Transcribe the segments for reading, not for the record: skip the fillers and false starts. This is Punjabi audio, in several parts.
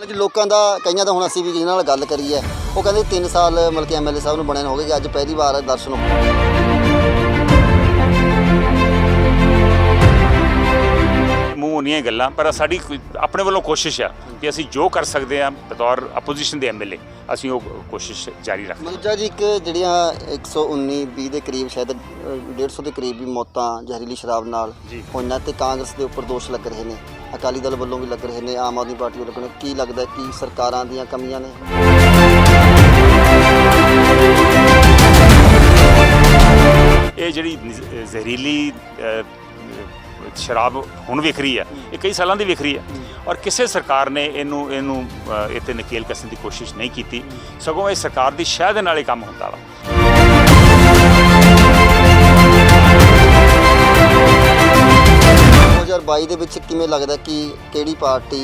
मतलब कि लोगों का कई तो हम असी भी जिन्होंने गल करी है वो कहते 3 साल मतलब कि MLA साहब बने हो गए कि अज पहली बार दर्शन मूँह नहीं गल्लां पर साडी अपने वालों कोशिश है कि असी जो कर सकते हैं बतौर अपोजिशन के MLA असी वो कोशिश जारी रख। मलजा जी एक जड़ियाँ 119-20 के करीब शायद 150 के करीब भी मौतां जहरीली शराब नाल होईयां ते कांग्रेस के उपर दोष लग रहे हैं, अकाली दल वालों भी लग रहे हैं, आम आदमी पार्टी वालों लगने की लगता है कि सरकारां दीयां कमियां ने? ये जिहड़ी जहरीली शराब हुण विक रही है ये कई सालों की विक रही है और किसी सरकार ने इनू इत्ते नकेल कसन की कोशिश नहीं की, सगों ये सरकार की शह दे नाल ही काम होंदा वा। 2022 ਦੇ ਵਿੱਚ ਕਿਵੇਂ ਲੱਗਦਾ ਕਿ ਕਿਹੜੀ ਪਾਰਟੀ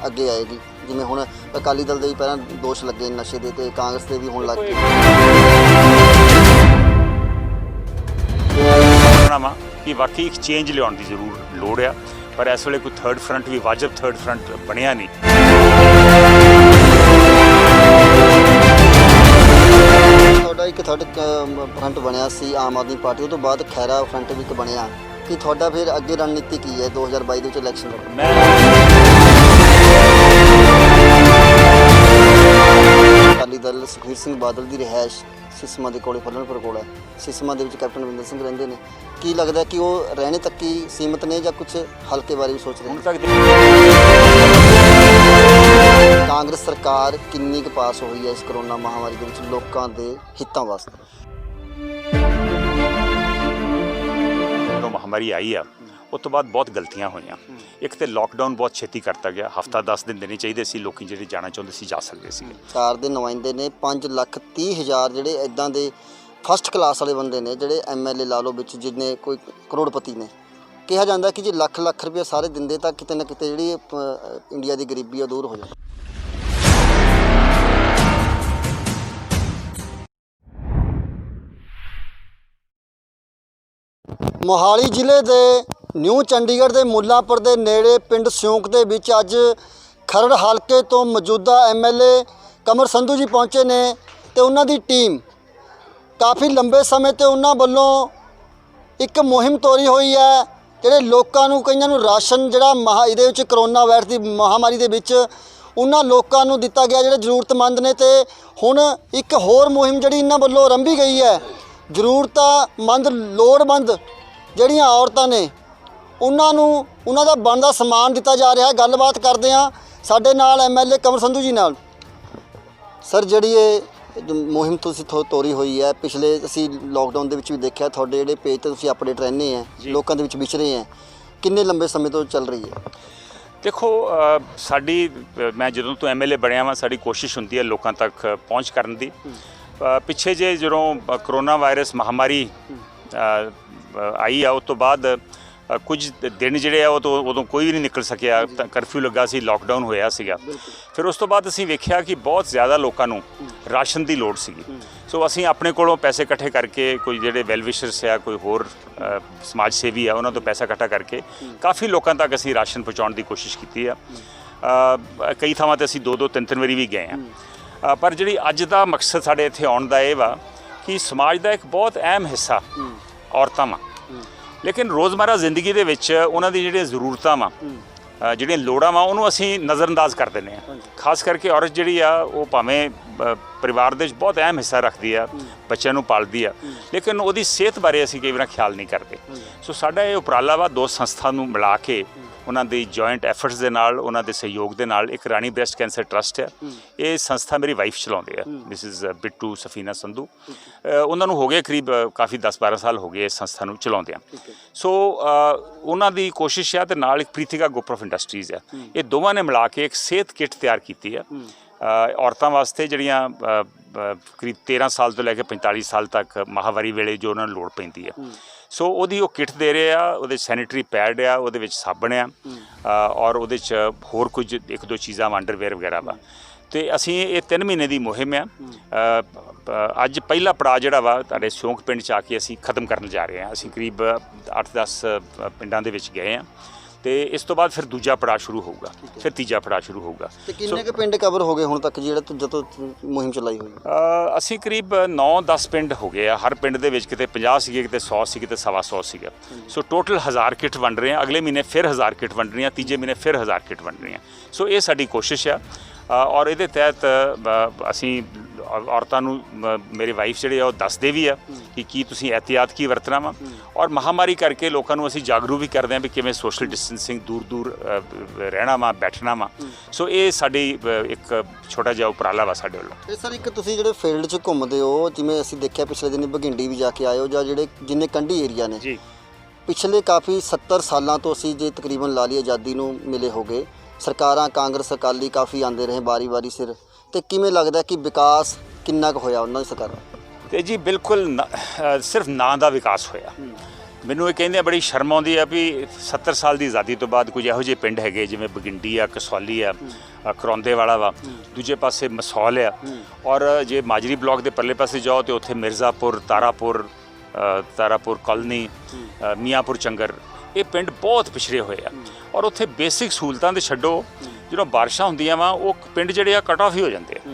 ਅੱਗੇ ਆਏਗੀ? ਜਿਵੇਂ ਹੁਣ ਅਕਾਲੀ ਦਲ ਦੇ ਵੀ ਪਹਿਲਾਂ ਦੋਸ਼ ਲੱਗੇ ਨਸ਼ੇ ਦੇ ਤੇ ਕਾਂਗਰਸ ਦੇ ਵੀ ਹੁਣ ਲੱਗ ਗਏ कि वाकई एक चेंज लियाउण की जरूर लोड़ आ, पर इस वेले कोई थर्ड फ्रंट भी वाजिब थर्ड फ्रंट बनिया नहीं। ਤੁਹਾਡਾ ਇੱਕ ਥਰਡ ਫਰੰਟ ਬਣਿਆ ਸੀ ਆਮ ਆਦਮੀ ਪਾਰਟੀ, ਉਹ ਤੋਂ ਬਾਅਦ ਖੈਰਾ ਫਰੰਟ ਵੀ ਇੱਕ ਬਣਿਆ ਕਿ ਤੁਹਾਡਾ ਫਿਰ ਅੱਗੇ ਰਣਨੀਤੀ ਕੀ ਹੈ 2022 ਦੇ ਵਿੱਚ ਇਲੈਕਸ਼ਨ ਦਾ? ਅਕਾਲੀ ਦਲ ਸੁਖਬੀਰ ਸਿੰਘ ਬਾਦਲ ਦੀ ਰਿਹਾਇਸ਼ ਸਿਸਮਾ ਦੇ ਕੋਲੇ ਫੁੱਲਣਪੁਰ ਕੋਲ ਹੈ, ਸਿਸਮਾ ਦੇ ਵਿੱਚ ਕੈਪਟਨ ਅਮਰਿੰਦਰ ਸਿੰਘ ਰਹਿੰਦੇ ਨੇ, ਕੀ ਲੱਗਦਾ ਕਿ ਉਹ ਰਹਿਣੇ ਤੱਕ ਹੀ ਸੀਮਤ ਨੇ ਜਾਂ ਕੁਝ ਹਲਕੇ ਬਾਰੇ ਵੀ ਸੋਚ ਰਹੇ ਨੇ? ਕਾਂਗਰਸ ਸਰਕਾਰ ਕਿੰਨੀ ਕੁ ਪਾਸ ਹੋਈ ਹੈ ਇਸ ਕਰੋਨਾ ਮਹਾਮਾਰੀ ਦੇ ਵਿੱਚ ਲੋਕਾਂ ਦੇ ਹਿੱਤਾਂ ਵਾਸਤੇ? ਜਦੋਂ ਮਹਾਮਾਰੀ ਆਈ ਆ ਉਸ ਤੋਂ ਬਾਅਦ ਬਹੁਤ ਗਲਤੀਆਂ ਹੋਈਆਂ। ਇੱਕ ਤੇ ਲੋਕਡਾਊਨ ਬਹੁਤ ਛੇਤੀ ਕਰਤਾ ਗਿਆ, ਹਫਤਾ 10 ਦਿਨ ਦੇਣੇ ਚਾਹੀਦੇ ਸੀ, ਲੋਕੀ ਜਿਹੜੇ ਜਾਣਾ ਚਾਹੁੰਦੇ ਸੀ ਜਾ ਸਕਦੇ ਸੀ। ਸਰਕਾਰ ਦੇ ਨੁਮਾਇੰਦੇ ਨੇ 5,30,000 ਜਿਹੜੇ ਇੱਦਾਂ ਦੇ ਫਸਟ ਕਲਾਸ ਵਾਲੇ ਬੰਦੇ ਨੇ ਜਿਹੜੇ MLA ਲਾ ਲਓ ਵਿੱਚ ਜਿੰਨੇ ਕੋਈ ਕਰੋੜਪਤੀ ਨੇ, ਕਿਹਾ ਜਾਂਦਾ ਕਿ ਜੇ ਲੱਖ ਰੁਪਏ ਸਾਰੇ ਦਿੰਦੇ ਤਾਂ ਕਿਤੇ ਨਾ ਕਿਤੇ ਜਿਹੜੀ ਇੰਡੀਆ ਦੀ ਗਰੀਬੀ ਉਹ ਦੂਰ ਹੋ ਜਾਵੇ। ਮੋਹਾਲੀ ਜ਼ਿਲ੍ਹੇ ਦੇ ਨਿਊ ਚੰਡੀਗੜ੍ਹ ਦੇ ਮੁੱਲਾਂਪੁਰ ਦੇ ਨੇੜੇ ਪਿੰਡ ਸਿਉਂਕ ਦੇ ਵਿੱਚ ਅੱਜ ਖਰੜ ਹਲਕੇ ਤੋਂ ਮੌਜੂਦਾ MLA ਕਮਰ ਸੰਧੂ ਜੀ ਪਹੁੰਚੇ ਨੇ ਤੇ ਉਹਨਾਂ ਦੀ ਟੀਮ ਕਾਫੀ ਲੰਬੇ ਸਮੇਂ ਤੇ ਉਹਨਾਂ ਵੱਲੋਂ ਇੱਕ ਮੁਹਿੰਮ ਤੋਰੀ ਹੋਈ ਹੈ ਜਿਹੜੇ ਲੋਕਾਂ ਨੂੰ ਕਈਆਂ ਨੂੰ ਰਾਸ਼ਨ ਜਿਹੜਾ ਇਹਦੇ ਵਿੱਚ ਕਰੋਨਾ ਵਾਇਰਸ ਦੀ ਮਹਾਮਾਰੀ ਦੇ ਵਿੱਚ ਉਹਨਾਂ ਲੋਕਾਂ ਨੂੰ ਦਿੱਤਾ ਗਿਆ ਜਿਹੜੇ ਜ਼ਰੂਰਤਮੰਦ ਨੇ। ਤੇ ਹੁਣ ਇੱਕ ਹੋਰ ਮੁਹਿੰਮ ਜਿਹੜੀ ਇਹਨਾਂ ਵੱਲੋਂ ਆਰੰਭੀ ਗਈ ਹੈ, ਜ਼ਰੂਰਤਮੰਦ ਲੋੜਵੰਦ ਜਿਹੜੀਆਂ ਔਰਤਾਂ ਨੇ ਉਹਨਾਂ ਨੂੰ ਉਹਨਾਂ ਦਾ ਬਣਦਾ ਸਮਾਨ ਦਿੱਤਾ ਜਾ ਰਿਹਾ ਹੈ। ਗੱਲਬਾਤ ਕਰਦੇ ਹਾਂ ਸਾਡੇ ਨਾਲ MLA ਕਮਰ ਸੰਧੂ ਜੀ ਨਾਲ। ਸਰ ਜਿਹੜੀ ਇਹ ਮੁਹਿੰਮ ਤੁਸੀਂ ਤੋਰੀ ਹੋਈ ਹੈ, ਪਿਛਲੇ ਅਸੀਂ ਲੋਕਡਾਊਨ ਦੇ ਵਿੱਚ ਵੀ ਦੇਖਿਆ ਤੁਹਾਡੇ ਜਿਹੜੇ ਪੇਜ ਤੇ ਤੁਸੀਂ ਅਪਡੇਟ ਰਹਿੰਦੇ ਆ, ਲੋਕਾਂ ਦੇ ਵਿੱਚ ਵਿਚਰੇ ਆ, ਕਿੰਨੇ ਲੰਬੇ ਸਮੇਂ ਤੋਂ ਚੱਲ ਰਹੀ ਹੈ? देखो साडी मैं ਜਦੋਂ ਤੋਂ MLA ਬਣਿਆ ਵਾਂ ਸਾਡੀ ਕੋਸ਼ਿਸ਼ ਹੁੰਦੀ ਹੈ ਲੋਕਾਂ ਤੱਕ ਪਹੁੰਚ ਕਰਨ ਦੀ। ਪਿੱਛੇ ਜੇ ਜਦੋਂ ਕਰੋਨਾ ਵਾਇਰਸ ਮਹਾਮਾਰੀ ਆਈ ਆ ਉਸ ਤੋਂ ਬਾਅਦ ਕੁਝ ਦਿਨ ਜਿਹੜੇ ਆ ਉਹ ਤੋਂ ਉਦੋਂ ਕੋਈ ਵੀ ਨਹੀਂ ਨਿਕਲ ਸਕਿਆ, ਕਰਫਿਊ ਲੱਗਾ ਸੀ, ਲੋਕਡਾਊਨ ਹੋਇਆ ਸੀਗਾ। ਫਿਰ ਉਸ ਤੋਂ ਬਾਅਦ ਅਸੀਂ ਵੇਖਿਆ ਕਿ ਬਹੁਤ ਜ਼ਿਆਦਾ ਲੋਕਾਂ ਨੂੰ ਰਾਸ਼ਨ ਦੀ ਲੋੜ ਸੀਗੀ। ਸੋ ਅਸੀਂ ਆਪਣੇ ਕੋਲੋਂ ਪੈਸੇ ਇਕੱਠੇ ਕਰਕੇ ਕੋਈ ਜਿਹੜੇ ਵੈਲਵਿਸ਼ਰਸ ਆ ਕੋਈ ਹੋਰ ਸਮਾਜ ਸੇਵੀ ਆ ਉਹਨਾਂ ਤੋਂ ਪੈਸਾ ਇਕੱਠਾ ਕਰਕੇ ਕਾਫੀ ਲੋਕਾਂ ਤੱਕ ਅਸੀਂ ਰਾਸ਼ਨ ਪਹੁੰਚਾਉਣ ਦੀ ਕੋਸ਼ਿਸ਼ ਕੀਤੀ ਆ। ਕਈ ਥਾਵਾਂ 'ਤੇ ਅਸੀਂ 2-2 3-3 ਵਾਰੀ ਵੀ ਗਏ ਆ। ਪਰ ਜਿਹੜੀ ਅੱਜ ਦਾ ਮਕਸਦ ਸਾਡੇ ਇੱਥੇ ਆਉਣ ਦਾ ਇਹ ਵਾ ਕਿ ਸਮਾਜ ਦਾ ਇੱਕ ਬਹੁਤ ਅਹਿਮ ਹਿੱਸਾ ਔਰਤਾਂ ਵਾ, ਲੇਕਿਨ ਰੋਜ਼ਮਰਾ ਜ਼ਿੰਦਗੀ ਦੇ ਵਿੱਚ ਉਹਨਾਂ ਦੀ ਜਿਹੜੀਆਂ ਜ਼ਰੂਰਤਾਂ ਵਾ ਜਿਹੜੀਆਂ ਲੋੜਾਂ ਵਾ ਉਹਨੂੰ ਅਸੀਂ ਨਜ਼ਰਅੰਦਾਜ਼ ਕਰ ਦਿੰਦੇ ਹਾਂ। ਖਾਸ ਕਰਕੇ ਔਰਤ ਜਿਹੜੀ ਆ ਉਹ ਭਾਵੇਂ ਪਰਿਵਾਰ ਦੇ ਵਿੱਚ ਬਹੁਤ ਅਹਿਮ ਹਿੱਸਾ ਰੱਖਦੀ ਆ, ਬੱਚਿਆਂ ਨੂੰ ਪਾਲਦੀ ਆ, ਲੇਕਿਨ ਉਹਦੀ ਸਿਹਤ ਬਾਰੇ ਅਸੀਂ ਕਈ ਵਾਰ ਖਿਆਲ ਨਹੀਂ ਕਰਦੇ। ਸੋ ਸਾਡਾ ਇਹ ਉਪਰਾਲਾ ਵਾ ਦੋ ਸੰਸਥਾ ਨੂੰ ਮਿਲਾ ਕੇ ਉਹਨਾਂ ਦੀ ਜੁਆਇੰਟ ਐਫਰਟਸ ਦੇ ਨਾਲ ਉਹਨਾਂ ਦੇ ਸਹਿਯੋਗ ਦੇ ਨਾਲ ਇੱਕ ਰਾਣੀ ਬ੍ਰੈਸਟ ਕੈਂਸਰ ਟਰਸਟ ਹੈ। ਇਹ ਸੰਸਥਾ ਮੇਰੀ ਵਾਈਫ ਚਲਾਉਂਦੇ ਆ, ਦਿਸ ਇਜ਼ ਬਿੱਟੂ ਸਫੀਨਾ ਸੰਧੂ। ਉਹਨਾਂ ਨੂੰ ਹੋ ਗਏ ਕਰੀਬ ਕਾਫੀ 10-12 ਸਾਲ ਹੋ ਗਏ ਇਸ ਸੰਸਥਾ ਨੂੰ ਚਲਾਉਂਦੇ ਆ। ਸੋ ਉਹਨਾਂ ਦੀ ਕੋਸ਼ਿਸ਼ ਆ ਤੇ ਨਾਲ ਇੱਕ ਪ੍ਰੀਤਿਕਾ ਗਰੁੱਪ ਆਫ ਇੰਡਸਟਰੀਜ਼ ਆ, ਇਹ ਦੋਵਾਂ ਨੇ ਮਿਲਾ ਕੇ ਇੱਕ ਸਿਹਤ ਕਿੱਟ ਤਿਆਰ ਕੀਤੀ ਆ ਔਰਤਾਂ ਵਾਸਤੇ ਜਿਹੜੀਆਂ ਕਰੀਬ 13 ਸਾਲ ਤੋਂ ਲੈ ਕੇ 45 ਸਾਲ ਤੱਕ ਮਾਹਵਾਰੀ ਵੇਲੇ ਜੋ ਉਹਨਾਂ ਨੂੰ ਲੋੜ ਪੈਂਦੀ ਆ। ਸੋ ਉਹਦੀ ਉਹ ਕਿੱਟ ਦੇ ਰਹੇ ਆ, ਉਹਦੇ ਸੈਨੀਟਰੀ ਪੈਡ ਆ, ਉਹਦੇ ਵਿੱਚ ਸਾਬਣ ਆ ਔਰ ਉਹਦੇ 'ਚ ਹੋਰ ਕੁਝ 1-2 ਚੀਜ਼ਾਂ ਅੰਡਰਵੇਅਰ ਵਗੈਰਾ ਵਾ। ਤੇ ਅਸੀਂ ਇਹ 3 ਮਹੀਨੇ ਦੀ ਮੁਹਿੰਮ ਆ। ਅੱਜ ਪਹਿਲਾ ਪੜਾਅ ਜਿਹੜਾ ਵਾ ਤੁਹਾਡੇ ਸਿਉਂਕ ਪਿੰਡ 'ਚ ਆ ਕੇ ਅਸੀਂ ਖਤਮ ਕਰਨ ਜਾ ਰਹੇ ਹਾਂ। ਅਸੀਂ ਕਰੀਬ 8-10 ਪਿੰਡਾਂ ਦੇ ਵਿੱਚ ਗਏ ਹਾਂ ਤੇ ਇਸ ਤੋਂ ਬਾਅਦ ਫਿਰ ਦੂਜਾ ਪੜਾਅ ਸ਼ੁਰੂ ਹੋਊਗਾ, ਫਿਰ ਤੀਜਾ ਪੜਾਅ ਸ਼ੁਰੂ ਹੋਊਗਾ। ਤੇ ਕਿੰਨੇ ਕੁ ਪਿੰਡ ਕਵਰ ਹੋ ਗਏ ਹੁਣ ਤੱਕ ਜਿਹੜਾ ਜਦੋਂ ਮੁਹਿੰਮ ਚਲਾਈ ਹੋਈ? ਅਸੀਂ ਕਰੀਬ 9-10 ਪਿੰਡ ਹੋ ਗਏ ਆ। ਹਰ ਪਿੰਡ ਦੇ ਵਿੱਚ ਕਿਤੇ 50 ਸੀਗੇ, ਕਿਤੇ 100 ਸੀ, ਕਿਤੇ 125 ਸੀਗਾ। ਸੋ ਟੋਟਲ 1000 ਕਿੱਟ ਵੰਡ ਰਹੇ ਆ। ਅਗਲੇ ਮਹੀਨੇ ਫਿਰ 1000 ਕਿੱਟ ਵੰਡ ਰਹੇ ਆ, ਤੀਜੇ ਮਹੀਨੇ ਫਿਰ 1000 ਕਿੱਟ ਵੰਡ ਰਹੇ ਆ। ਸੋ ਇਹ ਸਾਡੀ ਕੋਸ਼ਿਸ਼ ਆ ਔਰ ਇਹਦੇ ਤਹਿਤ ਅਸੀਂ ਔਰਤਾਂ ਨੂੰ, ਮੇਰੇ ਵਾਈਫ ਜਿਹੜੇ ਆ ਉਹ ਦੱਸਦੇ ਵੀ ਆ ਕਿ ਕੀ ਤੁਸੀਂ ਇਹਤਿਆਤ ਕੀ ਵਰਤਣਾ ਵਾ, ਔਰ ਮਹਾਮਾਰੀ ਕਰਕੇ ਲੋਕਾਂ ਨੂੰ ਅਸੀਂ ਜਾਗਰੂਕ ਵੀ ਕਰਦੇ ਹਾਂ ਵੀ ਕਿਵੇਂ ਸੋਸ਼ਲ ਡਿਸਟੈਂਸਿੰਗ, ਦੂਰ ਰਹਿਣਾ ਵਾ, ਬੈਠਣਾ ਵਾ। ਸੋ ਇਹ ਸਾਡੀ ਇੱਕ ਛੋਟਾ ਜਿਹਾ ਉਪਰਾਲਾ ਵਾ ਸਾਡੇ ਵੱਲੋਂ। ਤੇ ਸਰ ਇੱਕ ਤੁਸੀਂ ਜਿਹੜੇ ਫੀਲਡ 'ਚ ਘੁੰਮਦੇ ਹੋ, ਜਿਵੇਂ ਅਸੀਂ ਦੇਖਿਆ ਪਿਛਲੇ ਦਿਨ ਬਘਿੰਡੀ ਵੀ ਜਾ ਕੇ ਆਏ ਹੋ, ਜਾਂ ਜਿਹੜੇ ਜਿੰਨੇ ਕੰਢੀ ਏਰੀਆ ਨੇ ਜੀ, ਪਿਛਲੇ ਕਾਫੀ 70 ਸਾਲਾਂ ਤੋਂ ਅਸੀਂ ਜੇ ਤਕਰੀਬਨ ਲਾ ਲਈ ਆਜ਼ਾਦੀ ਨੂੰ ਮਿਲੇ ਹੋ ਗਏ, ਸਰਕਾਰਾਂ ਕਾਂਗਰਸ ਅਕਾਲੀ ਕਾਫੀ ਆਉਂਦੇ ਰਹੇ ਵਾਰੀ ਸਿਰ, ਤੇ ਕਿਵੇਂ ਲੱਗਦਾ ਕਿ ਵਿਕਾਸ ਕਿੰਨਾ ਕੁ ਹੋਇਆ ਉਹਨਾਂ ਦੀ ਸਰਕਾਰਾਂ? ਤੇ ਜੀ ਬਿਲਕੁਲ ਸਿਰਫ ਨਾਂ ਦਾ ਵਿਕਾਸ ਹੋਇਆ। ਮੈਨੂੰ ਇਹ ਕਹਿੰਦੇ ਬੜੀ ਸ਼ਰਮ ਆਉਂਦੀ ਆ ਵੀ 70 ਸਾਲ ਦੀ ਆਜ਼ਾਦੀ ਤੋਂ ਬਾਅਦ ਕੁਝ ਇਹੋ ਜਿਹੇ ਪਿੰਡ ਹੈਗੇ ਜਿਵੇਂ ਬਘਿੰਡੀ ਆ, ਕਸੌਲੀ ਆ, ਕਰੌਂਦੇ ਵਾਲਾ ਵਾ, ਦੂਜੇ ਪਾਸੇ ਮਸੌਲ ਆ, ਔਰ ਜੇ ਮਾਜਰੀ ਬਲਾਕ ਦੇ ਪਰਲੇ ਪਾਸੇ ਜਾਓ ਤੇ ਉੱਥੇ ਮਿਰਜ਼ਾਪੁਰ, ਤਾਰਾਪੁਰ ਕਾਲੋਨੀ, ਮੀਆਂਪੁਰ ਚੰਗਰ, ਇਹ ਪਿੰਡ ਬਹੁਤ ਪਿਛੜੇ ਹੋਏ ਆ। ਔਰ ਉੱਥੇ ਬੇਸਿਕ ਸਹੂਲਤਾਂ ਦੇ ਛੱਡੋ, ਜਦੋਂ ਬਾਰਿਸ਼ਾਂ ਹੁੰਦੀਆਂ ਵਾ ਉਹ ਪਿੰਡ ਜਿਹੜੇ ਆ ਕੱਟ ਆਫ ਹੀ ਹੋ ਜਾਂਦੇ ਆ।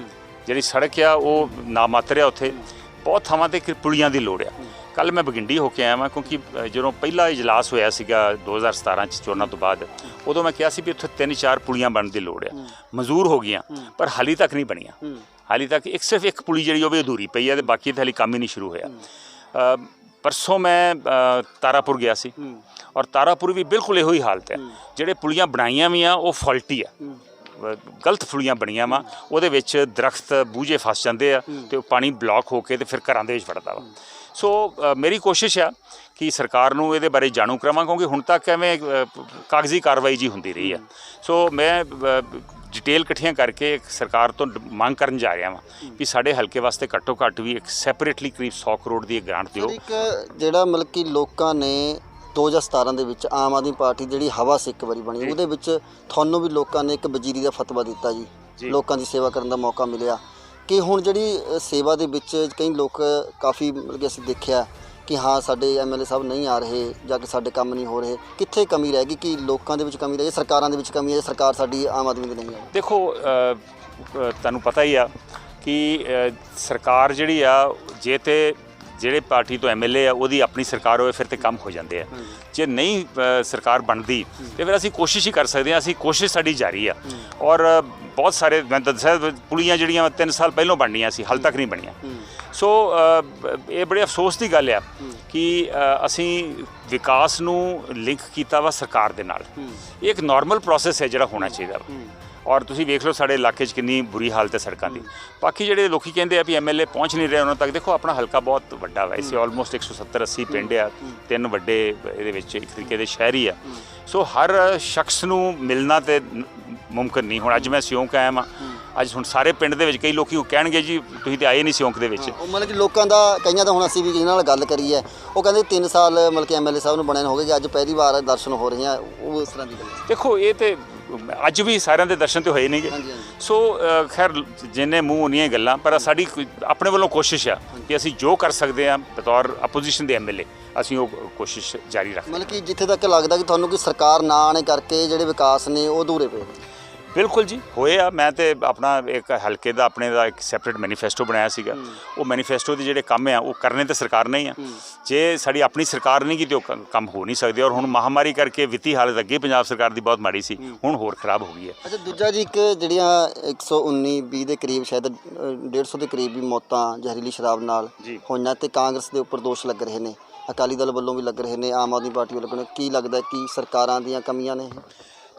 ਜਿਹੜੀ ਸੜਕ ਆ ਉਹ ਨਾ ਮਾਤਰ ਆ। ਉੱਥੇ ਬਹੁਤ ਥਾਵਾਂ 'ਤੇ ਪੁਲੀਆਂ ਦੀ ਲੋੜ ਆ। ਕੱਲ੍ਹ ਮੈਂ ਬਘਿੰਡੀ ਹੋ ਕੇ ਆਇਆ ਵਾਂ, ਕਿਉਂਕਿ ਜਦੋਂ ਪਹਿਲਾ ਇਜਲਾਸ ਹੋਇਆ ਸੀਗਾ 2017 'ਚ ਚੋਣਾਂ ਤੋਂ ਬਾਅਦ, ਉਦੋਂ ਮੈਂ ਕਿਹਾ ਸੀ ਵੀ ਉੱਥੇ 3-4 ਪੁਲੀਆਂ ਬਣਨ ਦੀ ਲੋੜ ਆ। ਮਨਜ਼ੂਰ ਹੋ ਗਈਆਂ ਪਰ ਹਾਲੀ ਤੱਕ ਨਹੀਂ ਬਣੀਆਂ। ਹਾਲੀ ਤੱਕ ਸਿਰਫ ਇੱਕ ਪੁਲੀ ਜਿਹੜੀ ਉਹ ਵੀ ਅਧੂਰੀ ਪਈ ਆ, ਤੇ ਬਾਕੀ ਤਾਂ ਹਾਲੀ ਕੰਮ ਹੀ ਨਹੀਂ ਸ਼ੁਰੂ ਹੋਇਆ। ਪਰਸੋਂ ਮੈਂ ਤਾਰਾਪੁਰ ਗਿਆ ਸੀ, ਔਰ ਤਾਰਾਪੁਰ ਵੀ ਬਿਲਕੁਲ ਇਹੋ ਹੀ ਹਾਲਤ ਹੈ। ਜਿਹੜੇ ਪੁਲੀਆਂ ਬਣਾਈਆਂ ਵੀ ਆ ਉਹ ਫਾਲਟੀ ਆ, ਗਲਤ ਪੁਲੀਆਂ ਬਣੀਆਂ ਵਾ। ਉਹਦੇ ਵਿੱਚ ਦਰਖਤ ਬੂਝੇ ਫਸ ਜਾਂਦੇ ਆ ਤੇ ਉਹ ਪਾਣੀ ਬਲਾਕ ਹੋ ਕੇ ਤੇ ਫਿਰ ਘਰਾਂ ਦੇ ਵਿੱਚ ਵੜਦਾ ਵਾ। ਸੋ ਮੇਰੀ ਕੋਸ਼ਿਸ਼ ਆ ਕਿ ਸਰਕਾਰ ਨੂੰ ਇਹਦੇ ਬਾਰੇ ਜਾਣੂ ਕਰਾਵਾਂ, ਕਿਉਂਕਿ ਹੁਣ ਤੱਕ ਐਵੇਂ ਕਾਗਜ਼ੀ ਕਾਰਵਾਈ ਜੀ ਹੁੰਦੀ ਰਹੀ ਆ। ਸੋ ਮੈਂ ਡਿਟੇਲ ਇਕੱਠੀਆਂ ਕਰਕੇ ਸਰਕਾਰ ਤੋਂ ਮੰਗ ਕਰਨ ਜਾ ਰਿਹਾ ਵਾਂ ਵੀ ਸਾਡੇ ਹਲਕੇ ਵਾਸਤੇ ਘੱਟੋ ਘੱਟ ਵੀ ਇੱਕ ਸੈਪਰੇਟਲੀ ਕਰੀਬ 100 ਕਰੋੜ ਦੀ ਗ੍ਰਾਂਟ ਦਿਓ। ਇੱਕ ਜਿਹੜਾ ਮਤਲਬ ਕਿ ਲੋਕਾਂ ਨੇ 2017 ਦੇ ਵਿੱਚ ਆਮ ਆਦਮੀ ਪਾਰਟੀ ਜਿਹੜੀ ਹਵਾ ਸੀ ਇੱਕ ਵਾਰੀ ਬਣੀ, ਉਹਦੇ ਵਿੱਚ ਤੁਹਾਨੂੰ ਵੀ ਲੋਕਾਂ ਨੇ ਇੱਕ ਵਜ਼ੀਰੀ ਦਾ ਫਤਵਾ ਦਿੱਤਾ ਜੀ, ਲੋਕਾਂ ਦੀ ਸੇਵਾ ਕਰਨ ਦਾ ਮੌਕਾ ਮਿਲਿਆ। ਕਿ ਹੁਣ ਜਿਹੜੀ ਸੇਵਾ ਦੇ ਵਿੱਚ ਕਈ ਲੋਕ ਕਾਫੀ ਮਤਲਬ ਕਿ ਅਸੀਂ ਦੇਖਿਆ ਕਿ ਹਾਂ ਸਾਡੇ ਐਮਐਲਏ ਸਾਹਿਬ ਨਹੀਂ ਆ ਰਹੇ, ਜਾਂ ਕਿ ਸਾਡੇ ਕੰਮ ਨਹੀਂ ਹੋ ਰਹੇ, ਕਿੱਥੇ ਕਮੀ ਰਹਿ ਗਈ? ਕਿ ਲੋਕਾਂ ਦੇ ਵਿੱਚ ਕਮੀ ਰਹੀ, ਸਰਕਾਰਾਂ ਦੇ ਵਿੱਚ ਕਮੀ ਹੈ, ਸਰਕਾਰ ਸਾਡੀ ਆਮ ਆਦਮੀ ਦੀ ਨਹੀਂ ਹੈ? ਦੇਖੋ, ਤੁਹਾਨੂੰ ਪਤਾ ਹੀ ਆ ਕਿ ਸਰਕਾਰ ਜਿਹੜੀ ਆ, ਜੇ ਤੇ ਜਿਹੜੇ ਪਾਰਟੀ ਤੋਂ ਐਮਐਲਏ ਆ ਉਹਦੀ ਆਪਣੀ ਸਰਕਾਰ ਹੋਵੇ ਫਿਰ ਤੇ ਕੰਮ ਹੋ ਜਾਂਦੇ ਆ। ਜੇ ਨਹੀਂ ਸਰਕਾਰ ਬਣਦੀ ਤੇ ਫਿਰ ਅਸੀਂ ਕੋਸ਼ਿਸ਼ ਹੀ ਕਰ ਸਕਦੇ ਹਾਂ। ਅਸੀਂ ਕੋਸ਼ਿਸ਼ ਸਾਡੀ ਜਾਰੀ ਆ। ਔਰ ਬਹੁਤ ਸਾਰੇ, ਮੈਂ ਦੱਸਿਆ, ਪੁਲੀਆਂ ਜਿਹੜੀਆਂ 3 ਸਾਲ ਪਹਿਲਾਂ ਬਣਨੀਆਂ ਸੀ ਹਾਲੇ ਤੱਕ ਨਹੀਂ ਬਣੀਆਂ। ਸੋ ਇਹ ਬੜੇ ਅਫਸੋਸ ਦੀ ਗੱਲ ਆ ਕਿ ਅਸੀਂ ਵਿਕਾਸ ਨੂੰ ਲਿੰਕ ਕੀਤਾ ਵਾ ਸਰਕਾਰ ਦੇ ਨਾਲ। ਇਹ ਇੱਕ ਨਾਰਮਲ ਪ੍ਰੋਸੈਸ ਹੈ ਜਿਹੜਾ ਹੋਣਾ ਚਾਹੀਦਾ ਵਾ। ਔਰ ਤੁਸੀਂ ਵੇਖ ਲਓ ਸਾਡੇ ਇਲਾਕੇ 'ਚ ਕਿੰਨੀ ਬੁਰੀ ਹਾਲਤ ਹੈ ਸੜਕਾਂ ਦੀ। ਬਾਕੀ ਜਿਹੜੇ ਲੋਕੀ ਕਹਿੰਦੇ ਆ ਵੀ ਐਮਐਲਏ ਪਹੁੰਚ ਨਹੀਂ ਰਹੇ ਉਹਨਾਂ ਤੱਕ, ਦੇਖੋ ਆਪਣਾ ਹਲਕਾ ਬਹੁਤ ਵੱਡਾ ਵਾ। ਇਸੇ ਆਲਮੋਸਟ 170-80 ਪਿੰਡ ਆ, 3 ਵੱਡੇ ਇਹਦੇ ਵਿੱਚ ਇੱਕ ਤਰੀਕੇ ਦੇ ਸ਼ਹਿਰੀ ਆ। ਸੋ ਹਰ ਸ਼ਖਸ ਨੂੰ ਮਿਲਣਾ ਤੇ ਮੁਮਕਿਨ ਨਹੀਂ। ਹੁਣ ਅੱਜ ਮੈਂ ਸਿਉਂਕ ਆਇਆ ਵਾਂ, ਅੱਜ ਹੁਣ ਸਾਰੇ ਪਿੰਡ ਦੇ ਵਿੱਚ ਕਈ ਲੋਕੀ ਉਹ ਕਹਿਣਗੇ ਜੀ ਤੁਸੀਂ ਤੇ ਆਏ ਨਹੀਂ ਸਿਉਂਕ ਦੇ ਵਿੱਚ। ਉਹ ਮਤਲਬ ਕਿ ਲੋਕਾਂ ਦਾ ਕਈਆਂ ਦਾ, ਹੁਣ ਅਸੀਂ ਵੀ ਜਿਹਨਾਂ ਨਾਲ ਗੱਲ ਕਰੀ ਹੈ ਉਹ ਕਹਿੰਦੇ 3 ਸਾਲ ਮਤਲਬ ਕਿ ਐਮਐਲਏ ਸਾਹਿਬ ਨੂੰ ਬਣੇ ਹੋ ਗਏ, ਕਿ ਅੱਜ ਪਹਿਲੀ ਵਾਰ ਦਰਸ਼ਨ ਹੋ ਰਹੇ ਆ, ਉਹ ਇਸ ਤਰ੍ਹਾਂ ਦੀ ਗੱਲ। ਦੇਖੋ ਇਹ ਤੇ ਅੱਜ ਵੀ ਸਾਰਿਆਂ ਦੇ ਦਰਸ਼ਨ ਤੇ ਹੋਏ ਨਹੀਂਗੇ। ਸੋ ਖੈਰ ਜਿੰਨੇ ਮੂੰਹ ਉਨੀਆਂ ਗੱਲਾਂ, ਪਰ ਸਾਡੀ ਆਪਣੇ ਵੱਲੋਂ ਕੋਸ਼ਿਸ਼ ਆ ਕਿ ਅਸੀਂ ਜੋ ਕਰ ਸਕਦੇ ਹਾਂ ਬਤੌਰ ਆਪੋਜੀਸ਼ਨ ਦੇ ਐਮਐਲਏ ਅਸੀਂ ਉਹ ਕੋਸ਼ਿਸ਼ ਜਾਰੀ ਰੱਖਾਂਗੇ। ਮਤਲਬ ਕਿ ਜਿੱਥੇ ਤੱਕ ਲੱਗਦਾ ਕਿ ਤੁਹਾਨੂੰ ਕਿ ਸਰਕਾਰ ਨਾ ਆਣੇ ਕਰਕੇ ਜਿਹੜੇ ਵਿਕਾਸ ਨੇ ਉਹ ਅਧੂਰੇ ਪਏ। ਬਿਲਕੁਲ ਜੀ ਹੋਏ ਆ। ਮੈਂ ਤੇ ਆਪਣਾ ਇੱਕ ਹਲਕੇ ਦਾ ਆਪਣੇ ਦਾ ਇੱਕ ਸੈਪਰੇਟ ਮੈਨੀਫੈਸਟੋ ਬਣਾਇਆ ਸੀਗਾ। ਉਹ ਮੈਨੀਫੈਸਟੋ ਦੇ ਜਿਹੜੇ ਕੰਮ ਆ ਉਹ ਕਰਨੇ ਤੇ ਸਰਕਾਰ ਨੇ ਹੀ ਆ। ਜੇ ਸਾਡੀ ਆਪਣੀ ਸਰਕਾਰ ਨਹੀਂ ਕੀਤੀ ਉਹ ਕੰਮ ਹੋ ਨਹੀਂ ਸਕਦੇ। ਔਰ ਹੁਣ ਮਹਾਮਾਰੀ ਕਰਕੇ ਵਿੱਤੀ ਹਾਲਤ ਅੱਗੇ ਪੰਜਾਬ ਸਰਕਾਰ ਦੀ ਬਹੁਤ ਮਾੜੀ ਸੀ, ਹੁਣ ਹੋਰ ਖਰਾਬ ਹੋ ਗਈ ਹੈ। ਅੱਛਾ, ਦੂਜਾ ਜੀ ਇੱਕ ਜਿਹੜੀਆਂ 119-20 ਦੇ ਕਰੀਬ, ਸ਼ਾਇਦ 150 ਦੇ ਕਰੀਬ ਵੀ ਮੌਤਾਂ ਜ਼ਹਿਰੀਲੀ ਸ਼ਰਾਬ ਨਾਲ ਹੋਈਆਂ, ਤੇ ਕਾਂਗਰਸ ਦੇ ਉੱਪਰ ਦੋਸ਼ ਲੱਗ ਰਹੇ ਨੇ, ਅਕਾਲੀ ਦਲ ਵੱਲੋਂ ਵੀ ਲੱਗ ਰਹੇ ਨੇ, ਆਮ ਆਦਮੀ ਪਾਰਟੀ ਵੱਲੋਂ ਲੱਗ। ਕੀ ਲੱਗਦਾ ਕਿ ਸਰਕਾਰਾਂ ਦੀਆਂ ਕਮੀਆਂ ਨੇ?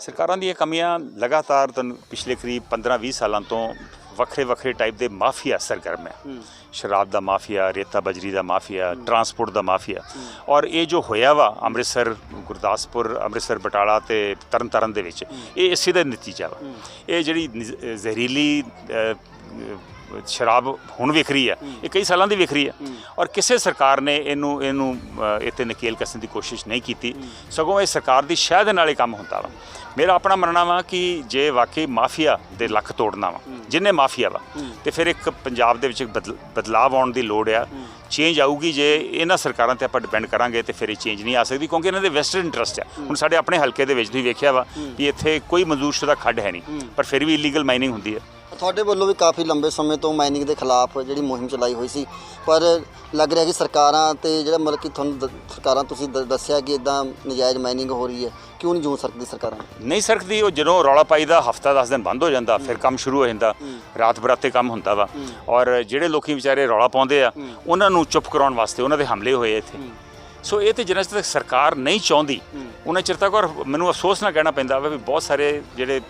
ਸਰਕਾਰਾਂ ਦੀਆਂ ਕਮੀਆਂ ਲਗਾਤਾਰ ਪਿਛਲੇ ਕਰੀਬ 15-20 ਸਾਲਾਂ ਤੋਂ ਵੱਖਰੇ ਟਾਈਪ ਦੇ ਮਾਫੀਆ ਸਰਗਰਮ ਹੈ। ਸ਼ਰਾਬ ਦਾ ਮਾਫੀਆ, ਰੇਤਾ ਬਜਰੀ ਦਾ ਮਾਫੀਆ, ਟਰਾਂਸਪੋਰਟ ਦਾ ਮਾਫੀਆ। ਔਰ ਇਹ ਜੋ ਹੋਇਆ ਵਾ ਅੰਮ੍ਰਿਤਸਰ, ਗੁਰਦਾਸਪੁਰ, ਅੰਮ੍ਰਿਤਸਰ, ਬਟਾਲਾ ਤੇ ਤਰਨਤਾਰਨ ਦੇ ਵਿੱਚ, ਇਹ ਇਸੇ ਦਾ ਨਤੀਜਾ ਵਾ। ਇਹ ਜਿਹੜੀ ਜ਼ਹਿਰੀਲੀ ਸ਼ਰਾਬ ਹੁਣ ਵਿਖ ਰਹੀ ਆ, ਇਹ ਕਈ ਸਾਲਾਂ ਦੀ ਵਿਖ ਰਹੀ ਆ ਔਰ ਕਿਸੇ ਸਰਕਾਰ ਨੇ ਇਹਨੂੰ ਇੱਥੇ ਨਕੇਲ ਕੱਸਣ ਦੀ ਕੋਸ਼ਿਸ਼ ਨਹੀਂ ਕੀਤੀ, ਸਗੋਂ ਇਹ ਸਰਕਾਰ ਦੀ ਸ਼ਾਇਦ ਨਾਲ ਹੀ ਕੰਮ ਹੁੰਦਾ ਵਾ। ਮੇਰਾ ਆਪਣਾ ਮੰਨਣਾ ਵਾ ਕਿ ਜੇ ਵਾਕਈ ਮਾਫੀਆ ਦੇ ਲੱਖ ਤੋੜਨਾ ਵਾ, ਜਿੰਨੇ ਮਾਫੀਆ ਵਾ, ਤੇ ਫਿਰ ਇੱਕ ਪੰਜਾਬ ਦੇ ਵਿੱਚ ਬਦਲਾਵ ਆਉਣ ਦੀ ਲੋੜ ਆ, ਚੇਂਜ ਆਊਗੀ। ਜੇ ਇਹਨਾਂ ਸਰਕਾਰਾਂ ਤੇ ਆਪਾਂ ਡਿਪੈਂਡ ਕਰਾਂਗੇ ਤੇ ਫਿਰ ਇਹ ਚੇਂਜ ਨਹੀਂ ਆ ਸਕਦੀ, ਕਿਉਂਕਿ ਇਹਨਾਂ ਦੇ ਵੈਸਟਡ ਇੰਟਰਸਟ ਆ। ਹੁਣ ਸਾਡੇ ਆਪਣੇ ਹਲਕੇ ਦੇ ਵਿੱਚ ਤੁਸੀਂ ਵੇਖਿਆ ਵਾ ਵੀ ਇੱਥੇ ਕੋਈ ਮਨਜ਼ੂਰਸ਼ੁਦਾ ਖੱਡ ਹੈ ਨਹੀਂ, ਪਰ ਫਿਰ ਵੀ ਇਲੀਗਲ ਮਾਈਨਿੰਗ ਹੁੰਦੀ ਹੈ। ਤੁਹਾਡੇ ਵੱਲੋਂ ਵੀ ਕਾਫੀ ਲੰਬੇ ਸਮੇਂ ਤੋਂ ਮਾਈਨਿੰਗ ਦੇ ਖਿਲਾਫ ਜਿਹੜੀ ਮੁਹਿੰਮ ਚਲਾਈ ਹੋਈ ਸੀ, ਪਰ ਲੱਗ ਰਿਹਾ ਕਿ ਸਰਕਾਰਾਂ ਤੇ ਜਿਹੜਾ ਮਤਲਬ ਕਿ ਤੁਹਾਨੂੰ ਸਰਕਾਰਾਂ ਤੁਸੀਂ ਦੱਸਿਆ ਕਿ ਇਦਾਂ ਨਜਾਇਜ਼ ਮਾਈਨਿੰਗ ਹੋ ਰਹੀ ਹੈ, ਕਿਉਂ ਨਹੀਂ ਜੂਝ ਸਕਦੀ ਸਰਕਾਰਾਂ? ਨਹੀਂ ਸਕਦੀ, ਉਹ ਜਦੋਂ ਰੌਲਾ ਪਾਈ ਦਾ ਹਫਤਾ 10 ਦਿਨ ਬੰਦ ਹੋ ਜਾਂਦਾ, ਫਿਰ ਕੰਮ ਸ਼ੁਰੂ ਹੋ ਜਾਂਦਾ, ਰਾਤ ਬਰਾਤੇ ਕੰਮ ਹੁੰਦਾ ਵਾ। ਔਰ ਜਿਹੜੇ ਲੋਕੀ ਵਿਚਾਰੇ ਰੌਲਾ ਪਾਉਂਦੇ ਆ ਉਹਨਾਂ ਨੂੰ ਚੁੱਪ ਕਰਾਉਣ ਵਾਸਤੇ ਉਹਨਾਂ ਦੇ ਹਮਲੇ ਹੋਏ ਇੱਥੇ। ਸੋ ਇਹ ਤੇ ਜਿੰਨਾ ਚਿਰ ਤੱਕ ਸਰਕਾਰ ਨਹੀਂ ਚਾਹੁੰਦੀ ਉਹਨਾਂ ਚਿਰ ਤੱਕ, ਔਰ ਮੈਨੂੰ ਅਫਸੋਸ ਨਾਲ ਕਹਿਣਾ ਪੈਂਦਾ ਵਾ ਵੀ ਬਹੁਤ ਸਾਰੇ ਜਿਹੜੇ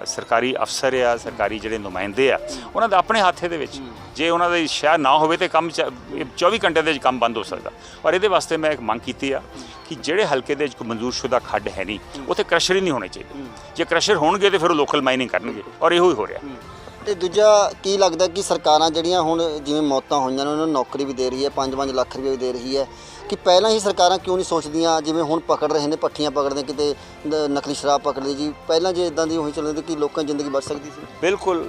ਸਰਕਾਰੀ ਅਫਸਰ ਆ, ਸਰਕਾਰੀ ਜਿਹੜੇ ਨੁਮਾਇੰਦੇ ਆ, ਉਹਨਾਂ ਦਾ ਆਪਣੇ ਹੱਥ ਦੇ ਵਿੱਚ, ਜੇ ਉਹਨਾਂ ਦੀ ਸ਼ਾਇਦ ਨਾ ਹੋਵੇ ਤੇ ਕੰਮ 24 ਘੰਟੇ ਦੇ ਵਿੱਚ ਕੰਮ ਬੰਦ ਹੋ ਸਕਦਾ। ਔਰ ਇਹਦੇ ਵਾਸਤੇ ਮੈਂ ਇੱਕ ਮੰਗ ਕੀਤੀ ਆ ਕਿ ਜਿਹੜੇ ਹਲਕੇ ਦੇ ਵਿੱਚ ਕੋਈ ਮਨਜ਼ੂਰਸ਼ੁਦਾ ਖੱਡ ਹੈ ਨਹੀਂ, ਉੱਥੇ ਕ੍ਰਸ਼ਰ ਹੀ ਨਹੀਂ ਹੋਣੇ ਚਾਹੀਦੇ। ਜੇ ਕ੍ਰਸ਼ਰ ਹੋਣਗੇ ਤੇ ਫਿਰ ਉਹ ਲੋਕਲ ਮਾਈਨਿੰਗ ਕਰਨਗੇ, ਔਰ ਇਹੋ ਹੀ ਹੋ ਰਿਹਾ। ਤੇ ਦੂਜਾ ਕੀ ਲੱਗਦਾ ਕਿ ਸਰਕਾਰਾਂ ਜਿਹੜੀਆਂ ਹੁਣ ਜਿਵੇਂ ਮੌਤਾਂ ਹੋਈਆਂ ਨੇ ਉਹਨਾਂ ਨੂੰ ਨੌਕਰੀ ਵੀ ਦੇ ਰਹੀ ਹੈ, 5-5 ਲੱਖ ਰੁਪਏ ਵੀ ਦੇ ਰਹੀ ਹੈ, ਕਿ ਪਹਿਲਾਂ ਹੀ ਸਰਕਾਰਾਂ ਕਿਉਂ ਨਹੀਂ ਸੋਚਦੀਆਂ, ਜਿਵੇਂ ਹੁਣ ਪਕੜ ਰਹੇ ਨੇ ਭੱਠੀਆਂ ਪਕੜਦੇ, ਕਿਤੇ ਨਕਲੀ ਸ਼ਰਾਬ ਪਕੜਦੇ ਜੀ, ਪਹਿਲਾਂ ਜੇ ਇਦਾਂ ਦੀ ਹੋਈ ਚੱਲਦੀ ਕਿ ਲੋਕਾਂ ਦੀ ਜ਼ਿੰਦਗੀ ਬਚ ਸਕਦੀ ਸੀ? ਬਿਲਕੁਲ,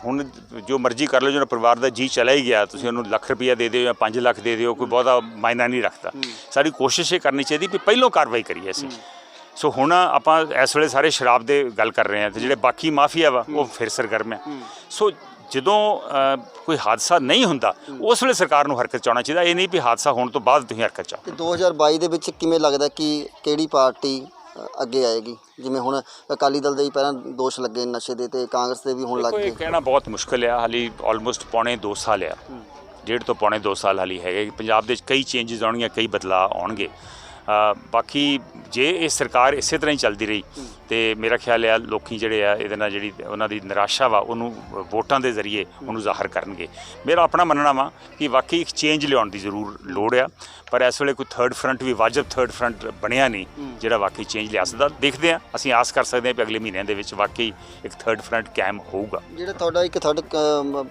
ਹੁਣ ਜੋ ਮਰਜ਼ੀ ਕਰ ਲਓ, ਜਦੋਂ ਪਰਿਵਾਰ ਦਾ ਜੀ ਚਲਾ ਹੀ ਗਿਆ, ਤੁਸੀਂ ਉਹਨੂੰ ਲੱਖ ਰੁਪਈਆ ਦੇ ਦਿਓ ਜਾਂ 5 ਲੱਖ ਦੇ ਦਿਓ, ਕੋਈ ਬਹੁਤਾ ਮਾਇਨਾ ਨਹੀਂ ਰੱਖਦਾ। ਸਾਡੀ ਕੋਸ਼ਿਸ਼ ਇਹ ਕਰਨੀ ਚਾਹੀਦੀ ਵੀ ਪਹਿਲੋਂ ਕਾਰਵਾਈ ਕਰੀਏ ਅਸੀਂ। ਸੋ ਹੁਣ ਆਪਾਂ ਇਸ ਵੇਲੇ ਸਾਰੇ ਸ਼ਰਾਬ ਦੇ ਗੱਲ ਕਰ ਰਹੇ ਹਾਂ, ਤੇ ਜਿਹੜੇ ਬਾਕੀ ਮਾਫੀਆ ਵਾ ਉਹ ਫਿਰ ਸਰਗਰਮ ਆ। ਸੋ ਜਦੋਂ ਕੋਈ ਹਾਦਸਾ ਨਹੀਂ ਹੁੰਦਾ ਉਸ ਵੇਲੇ ਸਰਕਾਰ ਨੂੰ ਹਰਕਤ 'ਚ ਆਉਣਾ ਚਾਹੀਦਾ, ਇਹ ਨਹੀਂ ਵੀ ਹਾਦਸਾ ਹੋਣ ਤੋਂ ਬਾਅਦ ਤੁਸੀਂ ਹਰਕਤ 'ਚ ਆਓ। 2022 ਦੇ ਵਿੱਚ ਕਿਵੇਂ ਲੱਗਦਾ ਕਿ ਕਿਹੜੀ ਪਾਰਟੀ ਅੱਗੇ ਆਏਗੀ? ਜਿਵੇਂ ਹੁਣ ਅਕਾਲੀ ਦਲ ਦੇ ਵੀ ਪਹਿਲਾਂ ਦੋਸ਼ ਲੱਗੇ ਨਸ਼ੇ ਦੇ, ਤੇ ਕਾਂਗਰਸ ਦੇ ਵੀ ਹੁਣ ਲੱਗ ਗਏ। ਇਹ ਕਹਿਣਾ ਬਹੁਤ ਮੁਸ਼ਕਿਲ ਆ, ਹਾਲੀ ਆਲਮੋਸਟ ਪੌਣੇ 2 ਸਾਲ ਆ, 1.5 ਤੋਂ ਪੌਣੇ 2 ਸਾਲ ਹਾਲੀ ਹੈਗੇ। ਪੰਜਾਬ ਦੇ ਵਿੱਚ ਕਈ ਚੇਂਜਸ ਆਉਣਗੀਆਂ, ਕਈ ਬਦਲਾਅ ਆਉਣਗੇ। ਬਾਕੀ ਜੇ ਇਹ ਸਰਕਾਰ ਇਸੇ ਤਰ੍ਹਾਂ ਹੀ ਚੱਲਦੀ ਰਹੀ ਤੇ ਮੇਰਾ ਖਿਆਲ ਆ ਲੋਕੀ ਜਿਹੜੇ ਆ ਇਹਦੇ ਨਾਲ ਜਿਹੜੀ ਉਹਨਾਂ ਦੀ ਨਿਰਾਸ਼ਾ ਵਾ ਉਹਨੂੰ ਵੋਟਾਂ ਦੇ ਜ਼ਰੀਏ ਉਹਨੂੰ ਜ਼ਾਹਰ ਕਰਨਗੇ। ਮੇਰਾ ਆਪਣਾ ਮੰਨਣਾ ਵਾ ਕਿ ਵਾਕਈ ਇੱਕ ਚੇਂਜ ਲਿਆਉਣ ਦੀ ਜ਼ਰੂਰ ਲੋੜ ਆ, ਪਰ ਇਸ ਵੇਲੇ ਕੋਈ ਥਰਡ ਫਰੰਟ ਵੀ ਵਾਜਬ ਥਰਡ ਫਰੰਟ ਬਣਿਆ ਨਹੀਂ ਜਿਹੜਾ ਵਾਕਈ ਚੇਂਜ ਲਿਆ ਸਕਦਾ। ਦੇਖਦੇ ਹਾਂ, ਅਸੀਂ ਆਸ ਕਰ ਸਕਦੇ ਹਾਂ ਕਿ ਅਗਲੇ ਮਹੀਨਿਆਂ ਦੇ ਵਿੱਚ ਵਾਕਈ ਇੱਕ ਥਰਡ ਫਰੰਟ ਕਾਇਮ ਹੋਊਗਾ। ਜਿਹੜਾ ਤੁਹਾਡਾ ਇੱਕ ਥਰਡ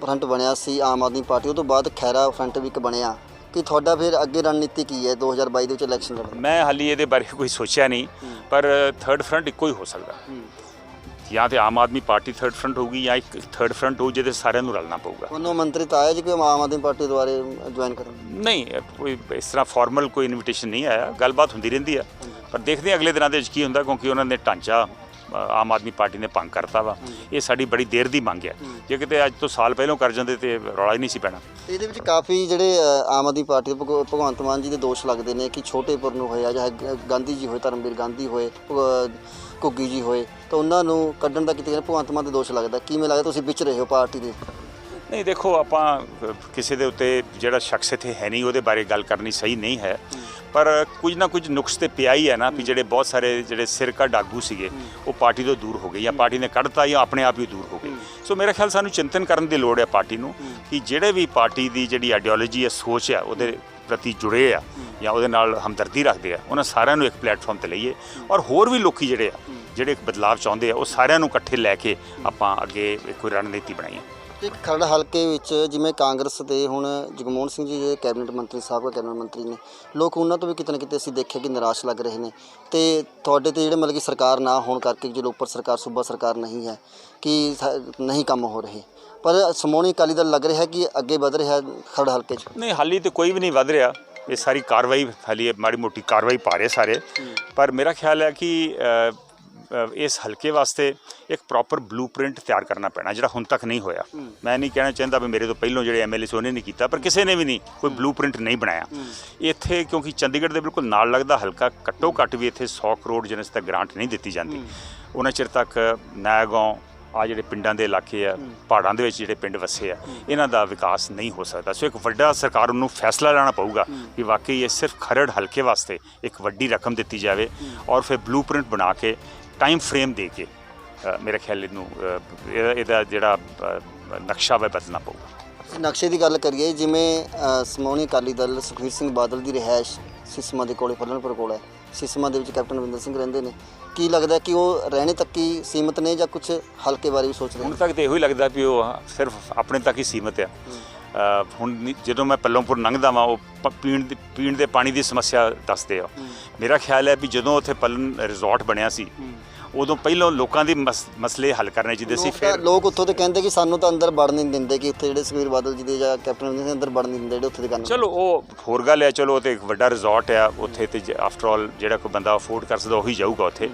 ਫਰੰਟ ਬਣਿਆ ਸੀ ਆਮ ਆਦਮੀ ਪਾਰਟੀ, ਉਹ ਤੋਂ ਬਾਅਦ ਖੈਰਾ ਫਰੰਟ ਵੀ ਇੱਕ ਬਣਿਆ, ਕਿ ਤੁਹਾਡਾ ਫਿਰ ਅੱਗੇ ਰਣਨੀਤੀ ਕੀ ਹੈ 2022 ਦੇ ਵਿੱਚ ਇਲੈਕਸ਼ਨ ਲੜਨ? ਮੈਂ ਹਾਲੀ ਇਹਦੇ ਬਾਰੇ ਕੋਈ ਸੋਚਿਆ ਨਹੀਂ, ਪਰ ਥਰਡ ਫਰੰਟ ਇੱਕੋ ਹੀ ਹੋ ਸਕਦਾ। ਜਾਂ ਤੇ Aam Aadmi party third front ਹੋਊਗੀ ਜਾਂ ਇੱਕ ਥਰਡ ਫਰੰਟ ਹੋਊ ਜਿਹਦੇ ਸਾਰਿਆਂ ਨੂੰ ਰਲਣਾ ਪਊਗਾ। ਉਹਨੂੰ ਮੰਤਰੀ ਤਾਂ ਆਇਆ ਜੀ ਕਿ ਆਮ ਆਦਮੀ ਪਾਰਟੀ ਦੁਆਰੇ ਜੁਆਇਨ ਕਰਨ? ਨਹੀਂ, ਕੋਈ ਇਸ ਤਰ੍ਹਾਂ ਫਾਰਮਲ ਕੋਈ ਇਨਵੀਟੇਸ਼ਨ ਨਹੀਂ ਆਇਆ, ਗੱਲਬਾਤ ਹੁੰਦੀ ਰਹਿੰਦੀ ਆ, ਪਰ ਦੇਖਦੇ ਹਾਂ ਅਗਲੇ ਦਿਨਾਂ ਦੇ ਵਿੱਚ ਕੀ ਹੁੰਦਾ, ਕਿਉਂਕਿ ਉਹਨਾਂ ਨੇ ਢਾਂਚਾ ਆਮ ਆਦਮੀ ਪਾਰਟੀ ਨੇ ਭੰਗ ਕਰਤਾ ਵਾ। ਇਹ ਸਾਡੀ ਬੜੀ ਦੇਰ ਦੀ ਮੰਗ ਹੈ, ਜੇ ਕਿਤੇ ਅੱਜ ਤੋਂ ਸਾਲ ਪਹਿਲਾਂ ਕਰ ਜਾਂਦੇ ਤੇ ਰੌਲਾ ਹੀ ਨਹੀਂ ਸੀ ਪੈਣਾ। ਇਹਦੇ ਵਿੱਚ ਕਾਫੀ ਜਿਹੜੇ ਆਮ ਆਦਮੀ ਪਾਰਟੀ ਦੇ ਭਗਵੰਤ ਮਾਨ ਜੀ ਦੇ ਦੋਸ਼ ਲੱਗਦੇ ਨੇ ਕਿ ਛੋਟੇਪੁਰ ਨੂੰ ਹੋਇਆ, ਚਾਹੇ ਗਾਂਧੀ ਜੀ ਹੋਏ, ਧਰਮਵੀਰ ਗਾਂਧੀ ਹੋਏ, ਘੁੱਗੀ ਜੀ ਹੋਏ, ਤਾਂ ਉਹਨਾਂ ਨੂੰ ਕੱਢਣ ਦਾ ਕਿਤੇ ਭਗਵੰਤ ਮਾਨ ਦੇ ਦੋਸ਼ ਲੱਗਦਾ। ਕਿਵੇਂ ਲੱਗਦਾ, ਤੁਸੀਂ ਵਿੱਚ ਰਹੇ ਹੋ ਪਾਰਟੀ ਦੇ? ਨਹੀਂ, ਦੇਖੋ, ਆਪਾਂ ਕਿਸੇ ਦੇ ਉੱਤੇ ਜਿਹੜਾ ਸ਼ਖਸ ਇੱਥੇ ਹੈ ਨਹੀਂ ਉਹਦੇ ਬਾਰੇ ਗੱਲ ਕਰਨੀ ਸਹੀ ਨਹੀਂ ਹੈ, ਪਰ ਕੁਝ ਨਾ ਕੁਝ ਨੁਕਸ ਤੇ ਪਿਆ ਹੀ ਹੈ ਨਾ ਵੀ ਜਿਹੜੇ ਬਹੁਤ ਸਾਰੇ ਜਿਹੜੇ ਸਿਰਕੱਢ ਆਗੂ ਸੀਗੇ ਉਹ ਪਾਰਟੀ ਤੋਂ ਦੂਰ ਹੋ ਗਏ, ਜਾਂ ਪਾਰਟੀ ਨੇ ਕੱਢਤਾ ਜਾਂ ਆਪਣੇ ਆਪ ਹੀ ਦੂਰ ਹੋ ਗਏ। ਸੋ ਮੇਰਾ ਖਿਆਲ ਸਾਨੂੰ ਚਿੰਤਨ ਕਰਨ ਦੀ ਲੋੜ ਹੈ ਪਾਰਟੀ ਨੂੰ, ਕਿ ਜਿਹੜੇ ਵੀ ਪਾਰਟੀ ਦੀ ਜਿਹੜੀ ਆਈਡੀਓਲੋਜੀ ਹੈ, ਸੋਚ ਆ, ਉਹਦੇ ਪ੍ਰਤੀ ਜੁੜੇ ਆ ਜਾਂ ਉਹਦੇ ਨਾਲ ਹਮਦਰਦੀ ਰੱਖਦੇ ਆ, ਉਹਨਾਂ ਸਾਰਿਆਂ ਨੂੰ ਇੱਕ ਪਲੇਟਫਾਰਮ ਤੇ ਲਈਏ, ਔਰ ਹੋਰ ਵੀ ਲੋਕੀ ਜਿਹੜੇ ਇੱਕ ਬਦਲਾਵ ਚਾਹੁੰਦੇ ਆ ਉਹ ਸਾਰਿਆਂ ਨੂੰ ਇਕੱਠੇ ਲੈ ਕੇ ਆਪਾਂ ਅੱਗੇ ਕੋਈ ਰਣਨੀਤੀ ਬਣਾਈਏ। ਇੱਕ ਖਰੜ ਹਲਕੇ ਵਿੱਚ ਜਿਵੇਂ ਕਾਂਗਰਸ ਦੇ ਹੁਣ ਜਗਮੋਹਨ ਸਿੰਘ ਜੀ ਜਿਹੜੇ ਕੈਬਨਿਟ ਮੰਤਰੀ ਸਾਹਿਬ ਕੈਬਨਿਟ ਮੰਤਰੀ ਨੇ, ਲੋਕ ਉਹਨਾਂ ਤੋਂ ਵੀ ਕਿਤੇ ਨਾ ਕਿਤੇ ਅਸੀਂ ਦੇਖਿਆ ਕਿ ਨਿਰਾਸ਼ ਲੱਗ ਰਹੇ ਨੇ, ਤੇ ਤੁਹਾਡੇ ਤੇ ਜਿਹੜੇ ਮਤਲਬ ਕਿ ਸਰਕਾਰ ਨਾ ਹੋਣ ਕਰਕੇ ਜਦੋਂ ਉੱਪਰ ਸਰਕਾਰ ਸੂਬਾ ਸਰਕਾਰ ਨਹੀਂ ਹੈ ਕਿ ਨਹੀਂ ਕੰਮ ਹੋ ਰਹੇ, ਪਰ ਸਮੋਣੀ ਅਕਾਲੀ ਦਲ ਲੱਗ ਰਿਹਾ ਕਿ ਅੱਗੇ ਵਧ ਰਿਹਾ ਖਰੜ ਹਲਕੇ 'ਚ? ਨਹੀਂ, ਹਾਲੀ ਤਾਂ ਕੋਈ ਵੀ ਨਹੀਂ ਵਧ ਰਿਹਾ। ਇਹ ਸਾਰੀ ਕਾਰਵਾਈ ਹਾਲੀ ਮਾੜੀ ਮੋਟੀ ਕਾਰਵਾਈ ਪਾ ਰਹੇ ਸਾਰੇ, ਪਰ ਮੇਰਾ ਖਿਆਲ ਹੈ ਕਿ ਇਸ ਹਲਕੇ ਵਾਸਤੇ ਇੱਕ ਪ੍ਰੋਪਰ ਬਲੂਪ੍ਰਿੰਟ ਤਿਆਰ ਕਰਨਾ ਪੈਣਾ, ਜਿਹੜਾ ਹੁਣ ਤੱਕ ਨਹੀਂ ਹੋਇਆ। ਮੈਂ ਨਹੀਂ ਕਹਿਣਾ ਚਾਹੁੰਦਾ ਵੀ ਮੇਰੇ ਤੋਂ ਪਹਿਲਾਂ ਜਿਹੜੇ ਐਮਐਲਏ ਸੀ ਉਹਨੇ ਨਹੀਂ ਕੀਤਾ, ਪਰ ਕਿਸੇ ਨੇ ਵੀ ਨਹੀਂ ਕੋਈ ਬਲੂਪ੍ਰਿੰਟ ਨਹੀਂ ਬਣਾਇਆ ਇੱਥੇ, ਕਿਉਂਕਿ ਚੰਡੀਗੜ੍ਹ ਦੇ ਬਿਲਕੁਲ ਨਾਲ ਲੱਗਦਾ ਹਲਕਾ, ਘੱਟੋ ਘੱਟ ਵੀ ਇੱਥੇ 100 ਕਰੋੜ ਜਿਨ੍ਹਾਂ ਤੱਕ ਗ੍ਰਾਂਟ ਨਹੀਂ ਦਿੱਤੀ ਜਾਂਦੀ, ਉਹਨਾਂ ਚਿਰ ਤੱਕ ਨਾਇਗਾਉਂ ਆ ਜਿਹੜੇ ਪਿੰਡਾਂ ਦੇ ਇਲਾਕੇ ਆ, ਪਹਾੜਾਂ ਦੇ ਵਿੱਚ ਜਿਹੜੇ ਪਿੰਡ ਵਸੇ ਆ, ਇਹਨਾਂ ਦਾ ਵਿਕਾਸ ਨਹੀਂ ਹੋ ਸਕਦਾ। ਸੋ ਇੱਕ ਵੱਡਾ ਸਰਕਾਰ ਨੂੰ ਫੈਸਲਾ ਲੈਣਾ ਪਊਗਾ ਕਿ ਵਾਕਈ ਇਹ ਸਿਰਫ ਖਰੜ ਹਲਕੇ ਵਾਸਤੇ ਇੱਕ ਵੱਡੀ ਰਕਮ ਦਿੱਤੀ ਜਾਵੇ, ਔਰ ਫਿਰ ਬਲੂਪ੍ਰਿੰਟ ਬਣਾ ਕੇ ਟਾਈਮ ਫਰੇਮ ਦੇ ਕੇ ਮੇਰੇ ਖਿਆਲ ਇਹਦਾ ਜਿਹੜਾ ਨਕਸ਼ਾ ਵਾ ਬਦਲਣਾ ਪਊਗਾ। ਨਕਸ਼ੇ ਦੀ ਗੱਲ ਕਰੀਏ, ਜਿਵੇਂ ਸਮੋਣੀ ਅਕਾਲੀ ਦਲ ਸੁਖਬੀਰ ਸਿੰਘ ਬਾਦਲ ਦੀ ਰਿਹਾਇਸ਼ ਸਿਸਮਾ ਦੇ ਕੋਲੇ, ਫੱਲਣਪੁਰ ਕੋਲ ਹੈ, ਸਿਸਮਾ ਦੇ ਵਿੱਚ ਕੈਪਟਨ ਅਮਰਿੰਦਰ ਸਿੰਘ ਰਹਿੰਦੇ ਨੇ, ਕੀ ਲੱਗਦਾ ਕਿ ਉਹ ਰਹਿਣੇ ਤੱਕ ਹੀ ਸੀਮਤ ਨੇ ਜਾਂ ਕੁਝ ਹਲਕੇ ਬਾਰੇ ਵੀ ਸੋਚਦੇ ਹੁਣ ਨੇ? ਤੱਕ ਤਾਂ ਇਹੋ ਹੀ ਲੱਗਦਾ ਵੀ ਉਹ ਸਿਰਫ ਆਪਣੇ ਤੱਕ ਹੀ ਸੀਮਤ ਆ। ਹੁਣ ਜਦੋਂ ਮੈਂ ਪੱਲੋਂਪੁਰ ਲੰਘਦਾ ਵਾਂ ਉਹ ਪੀਣ ਦੇ ਪਾਣੀ ਦੀ ਸਮੱਸਿਆ ਦੱਸਦੇ ਆ। ਮੇਰਾ ਖਿਆਲ ਹੈ ਵੀ ਜਦੋਂ ਉੱਥੇ ਪਲਨ ਰਿਜ਼ੋਰਟ ਬਣਿਆ ਸੀ ਉਦੋਂ ਪਹਿਲਾਂ ਲੋਕਾਂ ਦੇ ਮਸਲੇ ਹੱਲ ਕਰਨੇ ਚਾਹੀਦੇ ਸੀ। ਫਿਰ ਲੋਕ ਉੱਥੋਂ ਤੇ ਕਹਿੰਦੇ ਕਿ ਸਾਨੂੰ ਤਾਂ ਅੰਦਰ ਵੜਨ ਨਹੀਂ ਦਿੰਦੇ, ਕਿ ਉੱਥੇ ਜਿਹੜੇ ਸੁਖਬੀਰ ਬਾਦਲ ਜੀ ਦੇ ਜਾਂ ਕੈਪਟਨ ਅਮਰਿੰਦਰ ਸਿੰਘ ਅੰਦਰ ਵੜਨ ਨਹੀਂ ਦਿੰਦੇ ਜਿਹੜੇ ਉੱਥੇ ਦੇ ਕਰਨ। ਚਲੋ ਉਹ ਹੋਰ ਗੱਲ ਹੈ, ਚਲੋ ਉਹ ਤੇ ਇੱਕ ਵੱਡਾ ਰਿਜ਼ੋਰਟ ਆ ਉੱਥੇ, ਤੇ ਆਫਟਰ ਆਲ ਜਿਹੜਾ ਕੋਈ ਬੰਦਾ ਅਫੋਰਡ ਕਰ ਸਕਦਾ ਉਹੀ ਜਾਊਗਾ ਉੱਥੇ।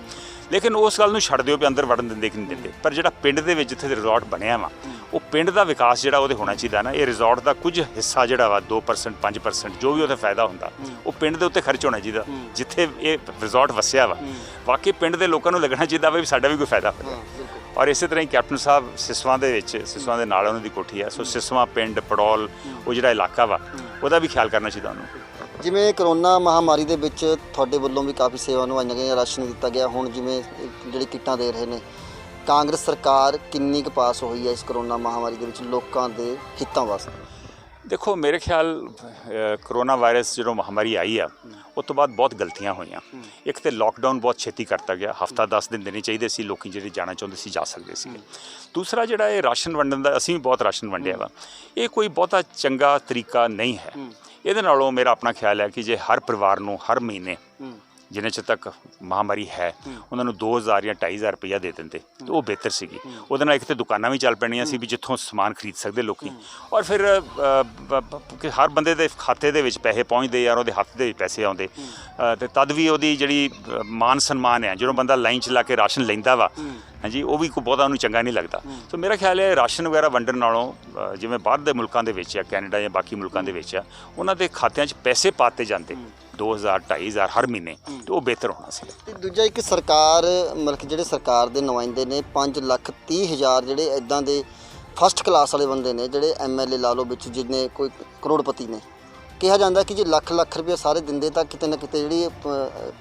ਲੇਕਿਨ ਉਸ ਗੱਲ ਨੂੰ ਛੱਡ ਦਿਓ ਵੀ ਅੰਦਰ ਵੜਨ ਦਿੰਦੇ ਕਿ ਨਹੀਂ ਦਿੰਦੇ। ਪਰ ਜਿਹੜਾ ਪਿੰਡ ਦੇ ਵਿੱਚ ਜਿੱਥੇ ਰਿਜ਼ੋਰਟ ਬਣਿਆ ਵਾ ਉਹ ਪਿੰਡ ਦਾ ਵਿਕਾਸ ਜਿਹੜਾ ਉਹਦੇ ਹੋਣਾ ਚਾਹੀਦਾ ਨਾ। ਇਹ ਰਿਜ਼ੋਰਟ ਦਾ ਕੁਝ ਹਿੱਸਾ ਜਿਹੜਾ ਵਾ 2% 5% ਜੋ ਵੀ ਉਹਦਾ ਫਾਇਦਾ ਹੁੰਦਾ ਉਹ ਪਿੰਡ ਦੇ ਉੱਤੇ ਖਰਚ ਹੋਣਾ ਚਾਹੀਦਾ। ਜਿੱਥੇ ਇਹ ਰਿਜ਼ੋਰਟ ਵਸਿਆ ਵਾ ਵਾਕਈ ਪਿੰਡ ਦੇ ਲੋਕਾਂ ਨੂੰ ਲੱਗਣਾ ਚਾਹੀਦਾ ਵਾ ਵੀ ਸਾਡਾ ਵੀ ਕੋਈ ਫਾਇਦਾ ਹੋਵੇ। ਔਰ ਇਸੇ ਤਰ੍ਹਾਂ ਹੀ ਕੈਪਟਨ ਸਾਹਿਬ ਸਿਸਵਾਂ ਦੇ ਵਿੱਚ, ਸਿਸਵਾਂ ਦੇ ਨਾਲ ਉਹਨਾਂ ਦੀ ਕੋਠੀ ਆ, ਸੋ ਸਿਸਵਾਂ ਪਿੰਡ ਪੜੌਲ ਉਹ ਜਿਹੜਾ ਇਲਾਕਾ ਵਾ ਉਹਦਾ ਵੀ ਖਿਆਲ ਕਰਨਾ ਚਾਹੀਦਾ ਉਹਨੂੰ। ਜਿਵੇਂ ਕਰੋਨਾ ਮਹਾਮਾਰੀ ਦੇ ਵਿੱਚ ਤੁਹਾਡੇ ਵੱਲੋਂ ਵੀ ਕਾਫੀ ਸੇਵਾ ਨਿਭਾਈਆਂ ਗਈਆਂ, ਰਾਸ਼ਨ ਦਿੱਤਾ ਗਿਆ, ਹੁਣ ਜਿਵੇਂ ਜਿਹੜੀ ਕਿੱਟਾਂ ਦੇ ਰਹੇ ਨੇ, ਕਾਂਗਰਸ ਸਰਕਾਰ ਕਿੰਨੀ ਕੁ ਪਾਸ ਹੋਈ ਹੈ ਇਸ ਕਰੋਨਾ ਮਹਾਮਾਰੀ ਦੇ ਵਿੱਚ ਲੋਕਾਂ ਦੇ ਹਿੱਤਾਂ ਵਾਸਤੇ? ਦੇਖੋ ਮੇਰੇ ਖਿਆਲ ਕਰੋਨਾ ਵਾਇਰਸ ਜਦੋਂ ਮਹਾਮਾਰੀ ਆਈ ਆ ਉਸ ਤੋਂ ਬਾਅਦ ਬਹੁਤ ਗਲਤੀਆਂ ਹੋਈਆਂ। ਇੱਕ ਤੇ ਲੋਕਡਾਊਨ ਬਹੁਤ ਛੇਤੀ ਕਰਤਾ ਗਿਆ, ਹਫ਼ਤਾ 10 ਦਿਨ ਦੇਣੇ ਚਾਹੀਦੇ ਸੀ, ਲੋਕੀ ਜਿਹੜੇ ਜਾਣਾ ਚਾਹੁੰਦੇ ਸੀ ਜਾ ਸਕਦੇ ਸੀਗੇ। ਦੂਸਰਾ ਜਿਹੜਾ ਇਹ ਰਾਸ਼ਨ ਵੰਡਣ ਦਾ, ਅਸੀਂ ਵੀ ਬਹੁਤ ਰਾਸ਼ਨ ਵੰਡਿਆ ਵਾ, ਇਹ ਕੋਈ ਬਹੁਤਾ ਚੰਗਾ ਤਰੀਕਾ ਨਹੀਂ ਹੈ। ਇਹਦੇ ਨਾਲੋਂ ਮੇਰਾ ਆਪਣਾ ਖਿਆਲ ਹੈ ਕਿ ਜੇ ਹਰ ਪਰਿਵਾਰ ਨੂੰ ਹਰ ਮਹੀਨੇ ਜਿੰਨੇ ਚਿਰ ਤੱਕ ਮਹਾਮਾਰੀ ਹੈ ਉਹਨਾਂ ਨੂੰ 2000 ਜਾਂ 2500 ਰੁਪਈਆ ਦੇ ਦਿੰਦੇ ਤਾਂ ਉਹ ਬਿਹਤਰ ਸੀਗੀ। ਉਹਦੇ ਨਾਲ ਇੱਕ ਤਾਂ ਦੁਕਾਨਾਂ ਵੀ ਚੱਲ ਪੈਣੀਆਂ ਸੀ ਵੀ ਜਿੱਥੋਂ ਸਮਾਨ ਖਰੀਦ ਸਕਦੇ ਲੋਕੀ, ਔਰ ਫਿਰ ਹਰ ਬੰਦੇ ਦੇ ਖਾਤੇ ਦੇ ਵਿੱਚ ਪੈਸੇ ਪਹੁੰਚਦੇ ਯਾਰ, ਉਹਦੇ ਹੱਥ ਦੇ ਵਿੱਚ ਪੈਸੇ ਆਉਂਦੇ, ਅਤੇ ਤਦ ਵੀ ਉਹਦੀ ਜਿਹੜੀ ਮਾਨ ਸਨਮਾਨ ਹੈ ਜਦੋਂ ਬੰਦਾ ਲਾਈਨ 'ਚ ਲਾ ਕੇ ਰਾਸ਼ਨ ਲੈਂਦਾ ਵਾ, ਹਾਂਜੀ, ਉਹ ਵੀ ਕੋਈ ਬਹੁਤਾ ਉਹਨੂੰ ਚੰਗਾ ਨਹੀਂ ਲੱਗਦਾ। ਸੋ ਮੇਰਾ ਖਿਆਲ ਹੈ ਰਾਸ਼ਨ ਵਗੈਰਾ ਵੰਡਣ ਨਾਲੋਂ ਜਿਵੇਂ ਬਾਹਰ ਦੇ ਮੁਲਕਾਂ ਦੇ ਵਿੱਚ ਆ, ਕੈਨੇਡਾ ਜਾਂ ਬਾਕੀ ਮੁਲਕਾਂ ਦੇ ਵਿੱਚ ਆ, ਉਹਨਾਂ ਦੇ ਖਾਤਿਆਂ 'ਚ ਪੈਸੇ ਪਾਤੇ ਜਾਂਦੇ 2000 2500 ਹਰ ਮਹੀਨੇ, ਤੇ ਉਹ ਬਿਹਤਰ ਹੋਣਾ ਸੀ। ਤੇ ਦੂਜਾ ਇੱਕ ਸਰਕਾਰ, ਮਤਲਬ ਕਿ ਜਿਹੜੇ ਸਰਕਾਰ ਦੇ ਨੁਮਾਇੰਦੇ ਨੇ 5,30,000 ਜਿਹੜੇ ਇੱਦਾਂ ਦੇ ਫਸਟ ਕਲਾਸ ਵਾਲੇ ਬੰਦੇ ਨੇ ਜਿਹੜੇ MLA ਲਾ ਲਓ ਵਿੱਚ, ਜਿੰਨੇ ਕੋਈ ਕਰੋੜਪਤੀ ਨੇ, ਕਿਹਾ ਜਾਂਦਾ ਕਿ ਜੇ ਲੱਖ ਰੁਪਏ ਸਾਰੇ ਦਿੰਦੇ ਤਾਂ ਕਿਤੇ ਨਾ ਕਿਤੇ ਜਿਹੜੀ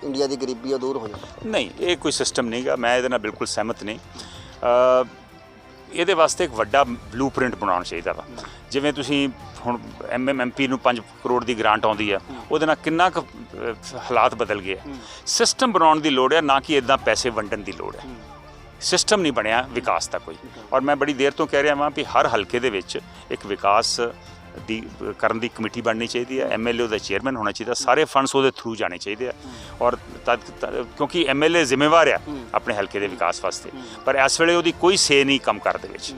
ਇੰਡੀਆ ਦੀ ਗਰੀਬੀ ਆ ਦੂਰ ਹੋ ਜਾਂਦੀ। ਨਹੀਂ, ਇਹ ਕੋਈ ਸਿਸਟਮ ਨਹੀਂਗਾ, ਮੈਂ ਇਹਦੇ ਨਾਲ ਬਿਲਕੁਲ ਸਹਿਮਤ ਨਹੀਂ। ਇਹਦੇ ਵਾਸਤੇ ਇੱਕ ਵੱਡਾ ਬਲੂਪ੍ਰਿੰਟ ਬਣਾਉਣਾ ਚਾਹੀਦਾ ਵਾ। ਜਿਵੇਂ ਤੁਸੀਂ ਹੁਣ MMMP ਨੂੰ 5 ਕਰੋੜ ਦੀ ਗ੍ਰਾਂਟ ਆਉਂਦੀ ਆ, ਉਹਦੇ ਨਾਲ ਕਿੰਨਾ ਕੁ ਹਾਲਾਤ ਬਦਲ ਗਏ। ਸਿਸਟਮ ਬਣਾਉਣ ਦੀ ਲੋੜ ਹੈ, ਨਾ ਕਿ ਇੱਦਾਂ ਪੈਸੇ ਵੰਡਣ ਦੀ ਲੋੜ ਹੈ। ਸਿਸਟਮ ਨਹੀਂ ਬਣਿਆ ਵਿਕਾਸ ਦਾ ਕੋਈ। ਔਰ ਮੈਂ ਬੜੀ ਦੇਰ ਤੋਂ ਕਹਿ ਰਿਹਾ ਵਾਂ ਵੀ ਹਰ ਹਲਕੇ ਦੇ ਵਿੱਚ ਇੱਕ ਵਿਕਾਸ ਦੀ ਕਰਨ ਦੀ ਕਮੇਟੀ ਬਣਨੀ ਚਾਹੀਦੀ ਹੈ, MLA ਉਹਦਾ ਚੇਅਰਮੈਨ ਹੋਣਾ ਚਾਹੀਦਾ, ਸਾਰੇ ਫੰਡਸ ਉਹਦੇ ਥਰੂ ਜਾਣੇ ਚਾਹੀਦੇ ਆ। ਔਰ ਕਿਉਂਕਿ MLA ਜ਼ਿੰਮੇਵਾਰ ਆ ਆਪਣੇ ਹਲਕੇ ਦੇ ਵਿਕਾਸ ਵਾਸਤੇ, ਪਰ ਇਸ ਵੇਲੇ ਉਹਦੀ ਕੋਈ ਸੇ ਨਹੀਂ ਕੰਮ ਕਰ ਦੇ ਵਿੱਚ।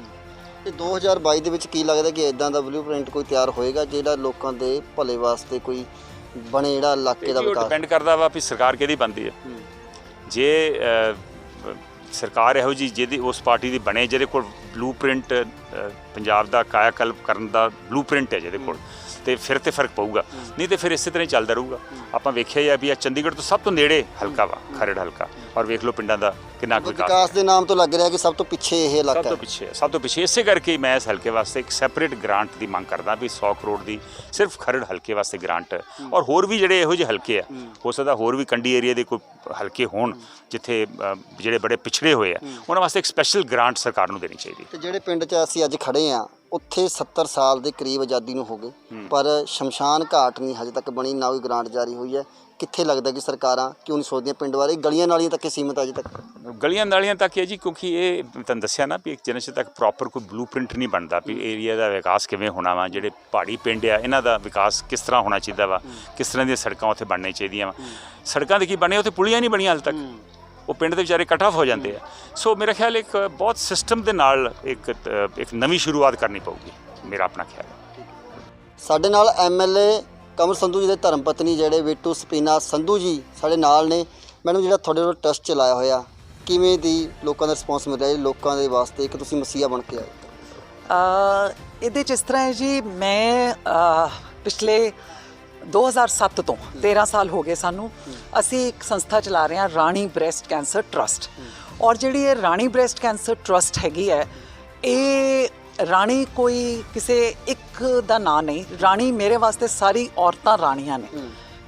ਤੇ 2022 ਦੇ ਵਿੱਚ ਕੀ ਲੱਗਦਾ ਕਿ ਇਦਾਂ ਦਾ ਬਲੂਪ੍ਰਿੰਟ ਕੋਈ ਤਿਆਰ ਹੋਏਗਾ ਜਿਹੜਾ ਲੋਕਾਂ ਦੇ ਭਲੇ ਵਾਸਤੇ ਕੋਈ ਬਣੇ, ਜਿਹੜਾ ਇਲਾਕੇ ਦਾ ਵਿਕਾਸ? ਡਿਪੈਂਡ ਕਰਦਾ ਵਾ ਵੀ ਸਰਕਾਰ ਕਿਹਦੀ ਬਣਦੀ ਹੈ। ਜੇ ਸਰਕਾਰ ਇਹੋ ਜਿਹੀ ਜਿਹਦੀ ਉਸ ਪਾਰਟੀ ਦੀ ਬਣੇ ਜਿਹਦੇ ਕੋਲ ਬਲੂਪ੍ਰਿੰਟ ਪੰਜਾਬ ਦਾ ਕਾਇਆਕਲਪ ਕਰਨ ਦਾ ਬਲੂਪ੍ਰਿੰਟ ਹੈ ਜਿਹਦੇ ਕੋਲ, ਤੇ ਫਿਰ ਤੇ ਫਰਕ ਪਊਗਾ। ਨਹੀਂ ਤੇ ਫਿਰ ਇਸੇ ਤਰ੍ਹਾਂ ਹੀ ਚੱਲਦਾ ਰਹੂਗਾ। ਆਪਾਂ ਵੇਖਿਆ ਹੀ ਆ ਵੀ ਆ ਚੰਡੀਗੜ੍ਹ ਤੋਂ ਸਭ ਤੋਂ ਨੇੜੇ ਹਲਕਾ ਵਾ ਖਰੜ ਹਲਕਾ, ਔਰ ਵੇਖ ਲਓ ਪਿੰਡਾਂ ਦਾ ਕਿੰਨਾ ਵਿਕਾਸ ਦੇ ਨਾਮ ਤੋਂ ਲੱਗ ਰਿਹਾ ਕਿ ਸਭ ਤੋਂ ਪਿੱਛੇ ਇਹ ਇਲਾਕਾ ਹੈ। ਸਭ ਤੋਂ ਪਿੱਛੇ ਇਸੇ ਕਰਕੇ ਮੈਂ ਇਸ ਹਲਕੇ ਵਾਸਤੇ ਇੱਕ ਸੈਪਰੇਟ ਗ੍ਰਾਂਟ ਦੀ ਮੰਗ ਕਰਦਾ ਵੀ 100 ਕਰੋੜ ਦੀ ਸਿਰਫ ਖਰੜ ਹਲਕੇ ਵਾਸਤੇ ਗ੍ਰਾਂਟ, ਔਰ ਹੋਰ ਵੀ ਜਿਹੜੇ ਇਹੋ ਜਿਹੇ ਹਲਕੇ ਆ, ਹੋ ਸਕਦਾ ਹੋਰ ਵੀ ਕੰਢੀ ਏਰੀਆ ਦੇ ਕੋਈ ਹਲਕੇ ਹੋਣ ਜਿੱਥੇ ਜਿਹੜੇ ਬੜੇ ਪਿਛੜੇ ਹੋਏ ਆ, ਉਹਨਾਂ ਵਾਸਤੇ ਇੱਕ ਸਪੈਸ਼ਲ ਗ੍ਰਾਂਟ ਸਰਕਾਰ ਨੂੰ ਦੇਣੀ ਚਾਹੀਦੀ। ਤੇ ਜਿਹੜੇ ਪਿੰਡ 'ਚ ਅਸੀਂ ਅੱਜ ਖੜੇ ਆ ਉੱਥੇ 70 ਸਾਲ ਦੇ ਕਰੀਬ ਆਜ਼ਾਦੀ ਨੂੰ ਹੋ ਗਏ, ਪਰ ਸ਼ਮਸ਼ਾਨ ਘਾਟ ਨਹੀਂ ਹਜੇ ਤੱਕ ਬਣੀ, ਨਾ ਕੋਈ ਗ੍ਰਾਂਟ ਜਾਰੀ ਹੋਈ ਹੈ। ਕਿੱਥੇ ਲੱਗਦਾ ਕਿ ਸਰਕਾਰਾਂ ਕਿਉਂ ਨਹੀਂ ਸੋਚਦੀਆਂ ਪਿੰਡ ਬਾਰੇ? ਗਲੀਆਂ ਨਾਲੀਆਂ ਤੱਕ ਸੀਮਤ ਅਜੇ ਤੱਕ? ਗਲੀਆਂ ਨਾਲੀਆਂ ਤੱਕ ਹੈ ਜੀ, ਕਿਉਂਕਿ ਇਹ ਤੁਹਾਨੂੰ ਦੱਸਿਆ ਨਾ ਵੀ ਇੱਕ ਜਿੰਨੇ ਚਿਰ ਤੱਕ ਪ੍ਰੋਪਰ ਕੋਈ ਬਲੂਪ੍ਰਿੰਟ ਨਹੀਂ ਬਣਦਾ ਵੀ ਏਰੀਆ ਦਾ ਵਿਕਾਸ ਕਿਵੇਂ ਹੋਣਾ ਵਾ, ਜਿਹੜੇ ਪਹਾੜੀ ਪਿੰਡ ਆ ਇਹਨਾਂ ਦਾ ਵਿਕਾਸ ਕਿਸ ਤਰ੍ਹਾਂ ਹੋਣਾ ਚਾਹੀਦਾ ਵਾ, ਕਿਸ ਤਰ੍ਹਾਂ ਦੀਆਂ ਸੜਕਾਂ ਉੱਥੇ ਬਣਨੀਆਂ ਚਾਹੀਦੀਆਂ ਵਾ। ਸੜਕਾਂ ਦੇ ਕੀ ਬਣੇ, ਉੱਥੇ ਪੁਲੀਆਂ ਨਹੀਂ ਬਣੀਆਂ ਹਾਲੇ ਤੱਕ, ਉਹ ਪਿੰਡ ਦੇ ਵਿਚਾਰੇ ਕੱਟ ਆਫ ਹੋ ਜਾਂਦੇ ਆ। ਸੋ ਮੇਰਾ ਖਿਆਲ ਇੱਕ ਬਹੁਤ ਸਿਸਟਮ ਦੇ ਨਾਲ ਇੱਕ ਨਵੀਂ ਸ਼ੁਰੂਆਤ ਕਰਨੀ ਪਊਗੀ, ਮੇਰਾ ਆਪਣਾ ਖਿਆਲ ਹੈ। ਸਾਡੇ ਨਾਲ MLA ਕਮਰ ਸੰਧੂ ਜੀ ਦੇ ਧਰਮ ਪਤਨੀ ਜਿਹੜੇ ਵੀਟੂ ਸਪੀਨਾ ਸੰਧੂ ਜੀ ਸਾਡੇ ਨਾਲ ਨੇ। ਮੈਡਮ, ਜਿਹੜਾ ਤੁਹਾਡੇ ਕੋਲ ਟਰਸਟ ਚਲਾਇਆ ਹੋਇਆ, ਕਿਵੇਂ ਦੀ ਲੋਕਾਂ ਦਾ ਰਿਸਪੌਂਸ ਮਿਲ ਰਿਹਾ ਜੀ ਲੋਕਾਂ ਦੇ ਵਾਸਤੇ, ਇੱਕ ਤੁਸੀਂ ਮਸੀਹਾ ਬਣ ਕੇ ਆਏ? ਇਹਦੇ 'ਚ ਇਸ ਤਰ੍ਹਾਂ ਹੈ ਜੀ, ਮੈਂ ਪਿਛਲੇ 2007 ਤੋਂ 13 ਸਾਲ ਹੋ ਗਏ ਸਾਨੂੰ, ਅਸੀਂ ਇੱਕ ਸੰਸਥਾ ਚਲਾ ਰਹੇ ਹਾਂ ਰਾਣੀ ਬ੍ਰੈਸਟ ਕੈਂਸਰ ਟਰਸਟ। ਔਰ ਜਿਹੜੀ ਇਹ ਰਾਣੀ ਬ੍ਰੈਸਟ ਕੈਂਸਰ ਟਰਸਟ ਹੈਗੀ ਹੈ, ਇਹ ਰਾਣੀ ਕੋਈ ਕਿਸੇ ਇੱਕ ਦਾ ਨਾਂ ਨਹੀਂ, ਰਾਣੀ ਮੇਰੇ ਵਾਸਤੇ ਸਾਰੀ ਔਰਤਾਂ ਰਾਣੀਆਂ ਨੇ,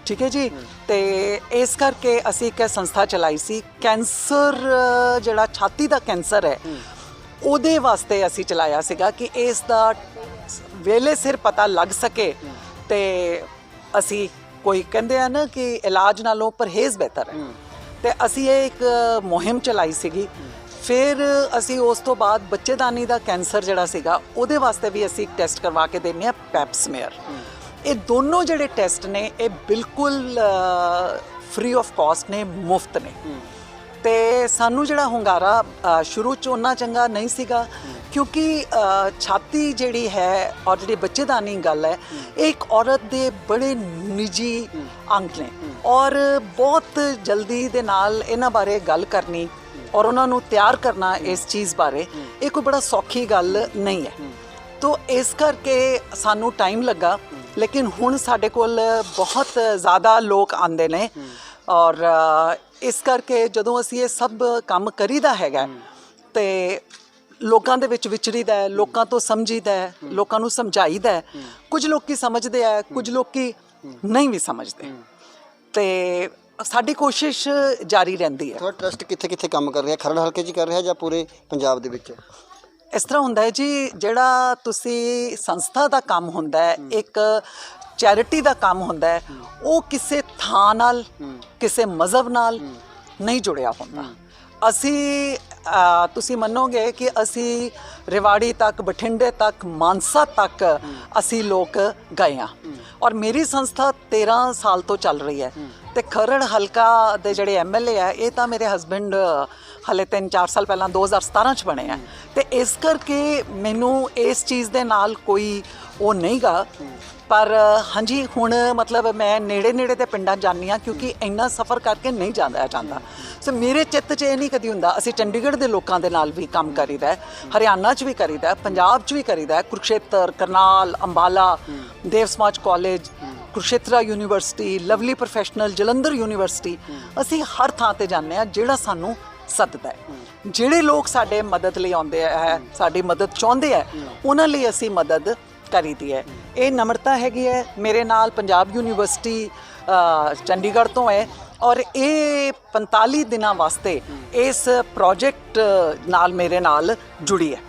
ਠੀਕ ਹੈ ਜੀ। ਤੇ ਇਸ ਕਰਕੇ ਅਸੀਂ ਇੱਕ ਸੰਸਥਾ ਚਲਾਈ ਸੀ, ਕੈਂਸਰ ਜਿਹੜਾ ਛਾਤੀ ਦਾ ਕੈਂਸਰ ਹੈ ਉਹਦੇ ਵਾਸਤੇ ਅਸੀਂ ਚਲਾਇਆ ਸੀਗਾ ਕਿ ਇਸ ਦਾ ਵੇਲੇ ਸਿਰ ਪਤਾ ਲੱਗ ਸਕੇ। ਤੇ ਅਸੀਂ ਕੋਈ ਕਹਿੰਦੇ ਆ ਨਾ ਕਿ ਇਲਾਜ ਨਾਲੋਂ ਪਰਹੇਜ਼ ਬਿਹਤਰ ਹੈ, ਤੇ ਅਸੀਂ ਇਹ ਇੱਕ ਮੁਹਿੰਮ ਚਲਾਈ ਸੀਗੀ। ਫਿਰ ਅਸੀਂ ਉਸ ਤੋਂ ਬਾਅਦ ਬੱਚੇਦਾਨੀ ਦਾ ਕੈਂਸਰ ਜਿਹੜਾ ਸੀਗਾ ਉਹਦੇ ਵਾਸਤੇ ਵੀ ਅਸੀਂ ਇੱਕ ਟੈਸਟ ਕਰਵਾ ਕੇ ਦਿੰਦੇ ਹਾਂ, ਪੈਪਸਮੀਅਰ। ਇਹ ਦੋਨੋਂ ਜਿਹੜੇ ਟੈਸਟ ਨੇ ਇਹ ਬਿਲਕੁਲ ਫ੍ਰੀ ਆਫ ਕਾਸਟ ਨੇ, ਮੁਫਤ ਨੇ। ਤੇ ਸਾਨੂੰ ਜਿਹੜਾ ਹੁੰਗਾਰਾ ਸ਼ੁਰੂ 'ਚ ਉਨਾ ਚੰਗਾ ਨਹੀਂ ਸੀਗਾ, ਕਿਉਂਕਿ ਛਾਤੀ ਜਿਹੜੀ ਹੈ ਔਰ ਜਿਹੜੀ ਬੱਚੇਦਾਨੀ ਗੱਲ ਹੈ, ਇਹ ਇੱਕ ਔਰਤ ਦੇ ਬੜੇ ਨਿੱਜੀ ਅੰਗ ਨੇ, ਔਰ ਬਹੁਤ ਜਲਦੀ ਦੇ ਨਾਲ ਇਹਨਾਂ ਬਾਰੇ ਗੱਲ ਕਰਨੀ ਔਰ ਉਹਨਾਂ ਨੂੰ ਤਿਆਰ ਕਰਨਾ ਇਸ ਚੀਜ਼ ਬਾਰੇ, ਇਹ ਕੋਈ ਬੜਾ ਸੌਖੀ ਗੱਲ ਨਹੀਂ ਹੈ। ਤੋ ਇਸ ਕਰਕੇ ਸਾਨੂੰ ਟਾਈਮ ਲੱਗਾ, ਲੇਕਿਨ ਹੁਣ ਸਾਡੇ ਕੋਲ ਬਹੁਤ ਜ਼ਿਆਦਾ ਲੋਕ ਆਉਂਦੇ ਨੇ, ਔਰ ਇਸ ਕਰਕੇ ਜਦੋਂ ਅਸੀਂ ਇਹ ਸਭ ਕੰਮ ਕਰੀਦਾ ਹੈਗਾ ਤੇ ਲੋਕਾਂ ਦੇ ਵਿੱਚ ਵਿਚਰੀਦਾ ਹੈ, ਲੋਕਾਂ ਤੋਂ ਸਮਝੀਦਾ ਹੈ, ਲੋਕਾਂ ਨੂੰ ਸਮਝਾਈਦਾ ਹੈ। ਕੁਝ ਲੋਕੀ ਸਮਝਦੇ ਆ, ਕੁਝ ਲੋਕੀ ਨਹੀਂ ਵੀ ਸਮਝਦੇ, ਤੇ ਸਾਡੀ ਕੋਸ਼ਿਸ਼ ਜਾਰੀ ਰਹਿੰਦੀ ਹੈ। ਤੁਹਾਡਾ ਟਰਸਟ ਕਿੱਥੇ ਕਿੱਥੇ ਕੰਮ ਕਰ ਰਿਹਾ? ਖਰੜ ਹਲਕੇ 'ਚ ਕਰ ਰਿਹਾ ਜਾਂ ਪੂਰੇ ਪੰਜਾਬ ਦੇ ਵਿੱਚ? ਇਸ ਤਰ੍ਹਾਂ ਹੁੰਦਾ ਹੈ ਜੀ, ਜਿਹੜਾ ਤੁਸੀਂ ਸੰਸਥਾ ਦਾ ਕੰਮ ਹੁੰਦਾ ਹੈ, ਇੱਕ ਚੈਰਿਟੀ ਦਾ ਕੰਮ ਹੁੰਦਾ ਹੈ, ਉਹ ਕਿਸੇ ਥਾਂ ਨਾਲ, ਕਿਸੇ ਮਜ਼ਹਬ ਨਾਲ ਨਹੀਂ ਜੁੜਿਆ ਹੁੰਦਾ। ਅਸੀਂ ਤੁਸੀਂ ਮੰਨੋਗੇ ਕਿ ਅਸੀਂ ਰਿਵਾੜੀ ਤੱਕ, ਬਠਿੰਡੇ ਤੱਕ, ਮਾਨਸਾ ਤੱਕ ਅਸੀਂ ਲੋਕ ਗਏ ਹਾਂ, ਔਰ ਮੇਰੀ ਸੰਸਥਾ 13 ਸਾਲ ਤੋਂ ਚੱਲ ਰਹੀ ਹੈ। ਤੇ ਖਰੜ ਹਲਕਾ ਦੇ ਜਿਹੜੇ ਐਮਐਲਏ ਆ, ਇਹ ਤਾਂ ਮੇਰੇ ਹਸਬੈਂਡ ਹਲੇ 3-4 ਸਾਲ ਪਹਿਲਾਂ 2017 ਚ ਬਣੇ ਆ, ਤੇ ਇਸ ਕਰਕੇ ਮੈਨੂੰ ਇਸ ਚੀਜ਼ ਦੇ ਨਾਲ ਕੋਈ ਉਹ ਨਹੀਂ ਗਾ। ਪਰ ਹਾਂਜੀ, ਹੁਣ ਮਤਲਬ ਮੈਂ ਨੇੜੇ ਦੇ ਪਿੰਡਾਂ ਜਾਂਦੀ ਹਾਂ, ਕਿਉਂਕਿ ਇੰਨਾ ਸਫ਼ਰ ਕਰਕੇ ਨਹੀਂ ਜਾਂਦਾ ਜਾਂਦਾ। ਸੋ ਮੇਰੇ ਚਿੱਤ 'ਚ ਇਹ ਨਹੀਂ ਕਦੀ ਹੁੰਦਾ। ਅਸੀਂ ਚੰਡੀਗੜ੍ਹ ਦੇ ਲੋਕਾਂ ਦੇ ਨਾਲ ਵੀ ਕੰਮ ਕਰੀਦਾ, ਹਰਿਆਣਾ 'ਚ ਵੀ ਕਰੀਦਾ, ਪੰਜਾਬ 'ਚ ਵੀ ਕਰੀਦਾ, Kurukshetra, Karnal, Ambala, Dev Samaj college, Kurukshetra university, lovely professional, Jalandhar university, ਅਸੀਂ ਹਰ ਥਾਂ ਤੇ ਜਾਂਦੇ ਹਾਂ ਜਿਹੜਾ ਸਾਨੂੰ ਸੱਦਦਾ ਹੈ। ਜਿਹੜੇ ਲੋਕ ਸਾਡੇ ਮਦਦ ਲਈ ਆਉਂਦੇ ਹੈ, ਸਾਡੀ ਮਦਦ ਚਾਹੁੰਦੇ ਹੈ, ਉਹਨਾਂ ਲਈ ਅਸੀਂ ਮਦਦ ਕਰੀਦੀ ਹੈ। ਇਹ ਨਮਰਤਾ ਹੈਗੀ ਹੈ। ਮੇਰੇ ਨਾਲ ਪੰਜਾਬ ਯੂਨੀਵਰਸਿਟੀ ਚੰਡੀਗੜ੍ਹ ਤੋਂ ਹੈ, ਔਰ ਇਹ 45 ਦਿਨਾਂ ਵਾਸਤੇ ਇਸ ਪ੍ਰੋਜੈਕਟ ਨਾਲ ਮੇਰੇ ਨਾਲ ਜੁੜੀ ਹੈ।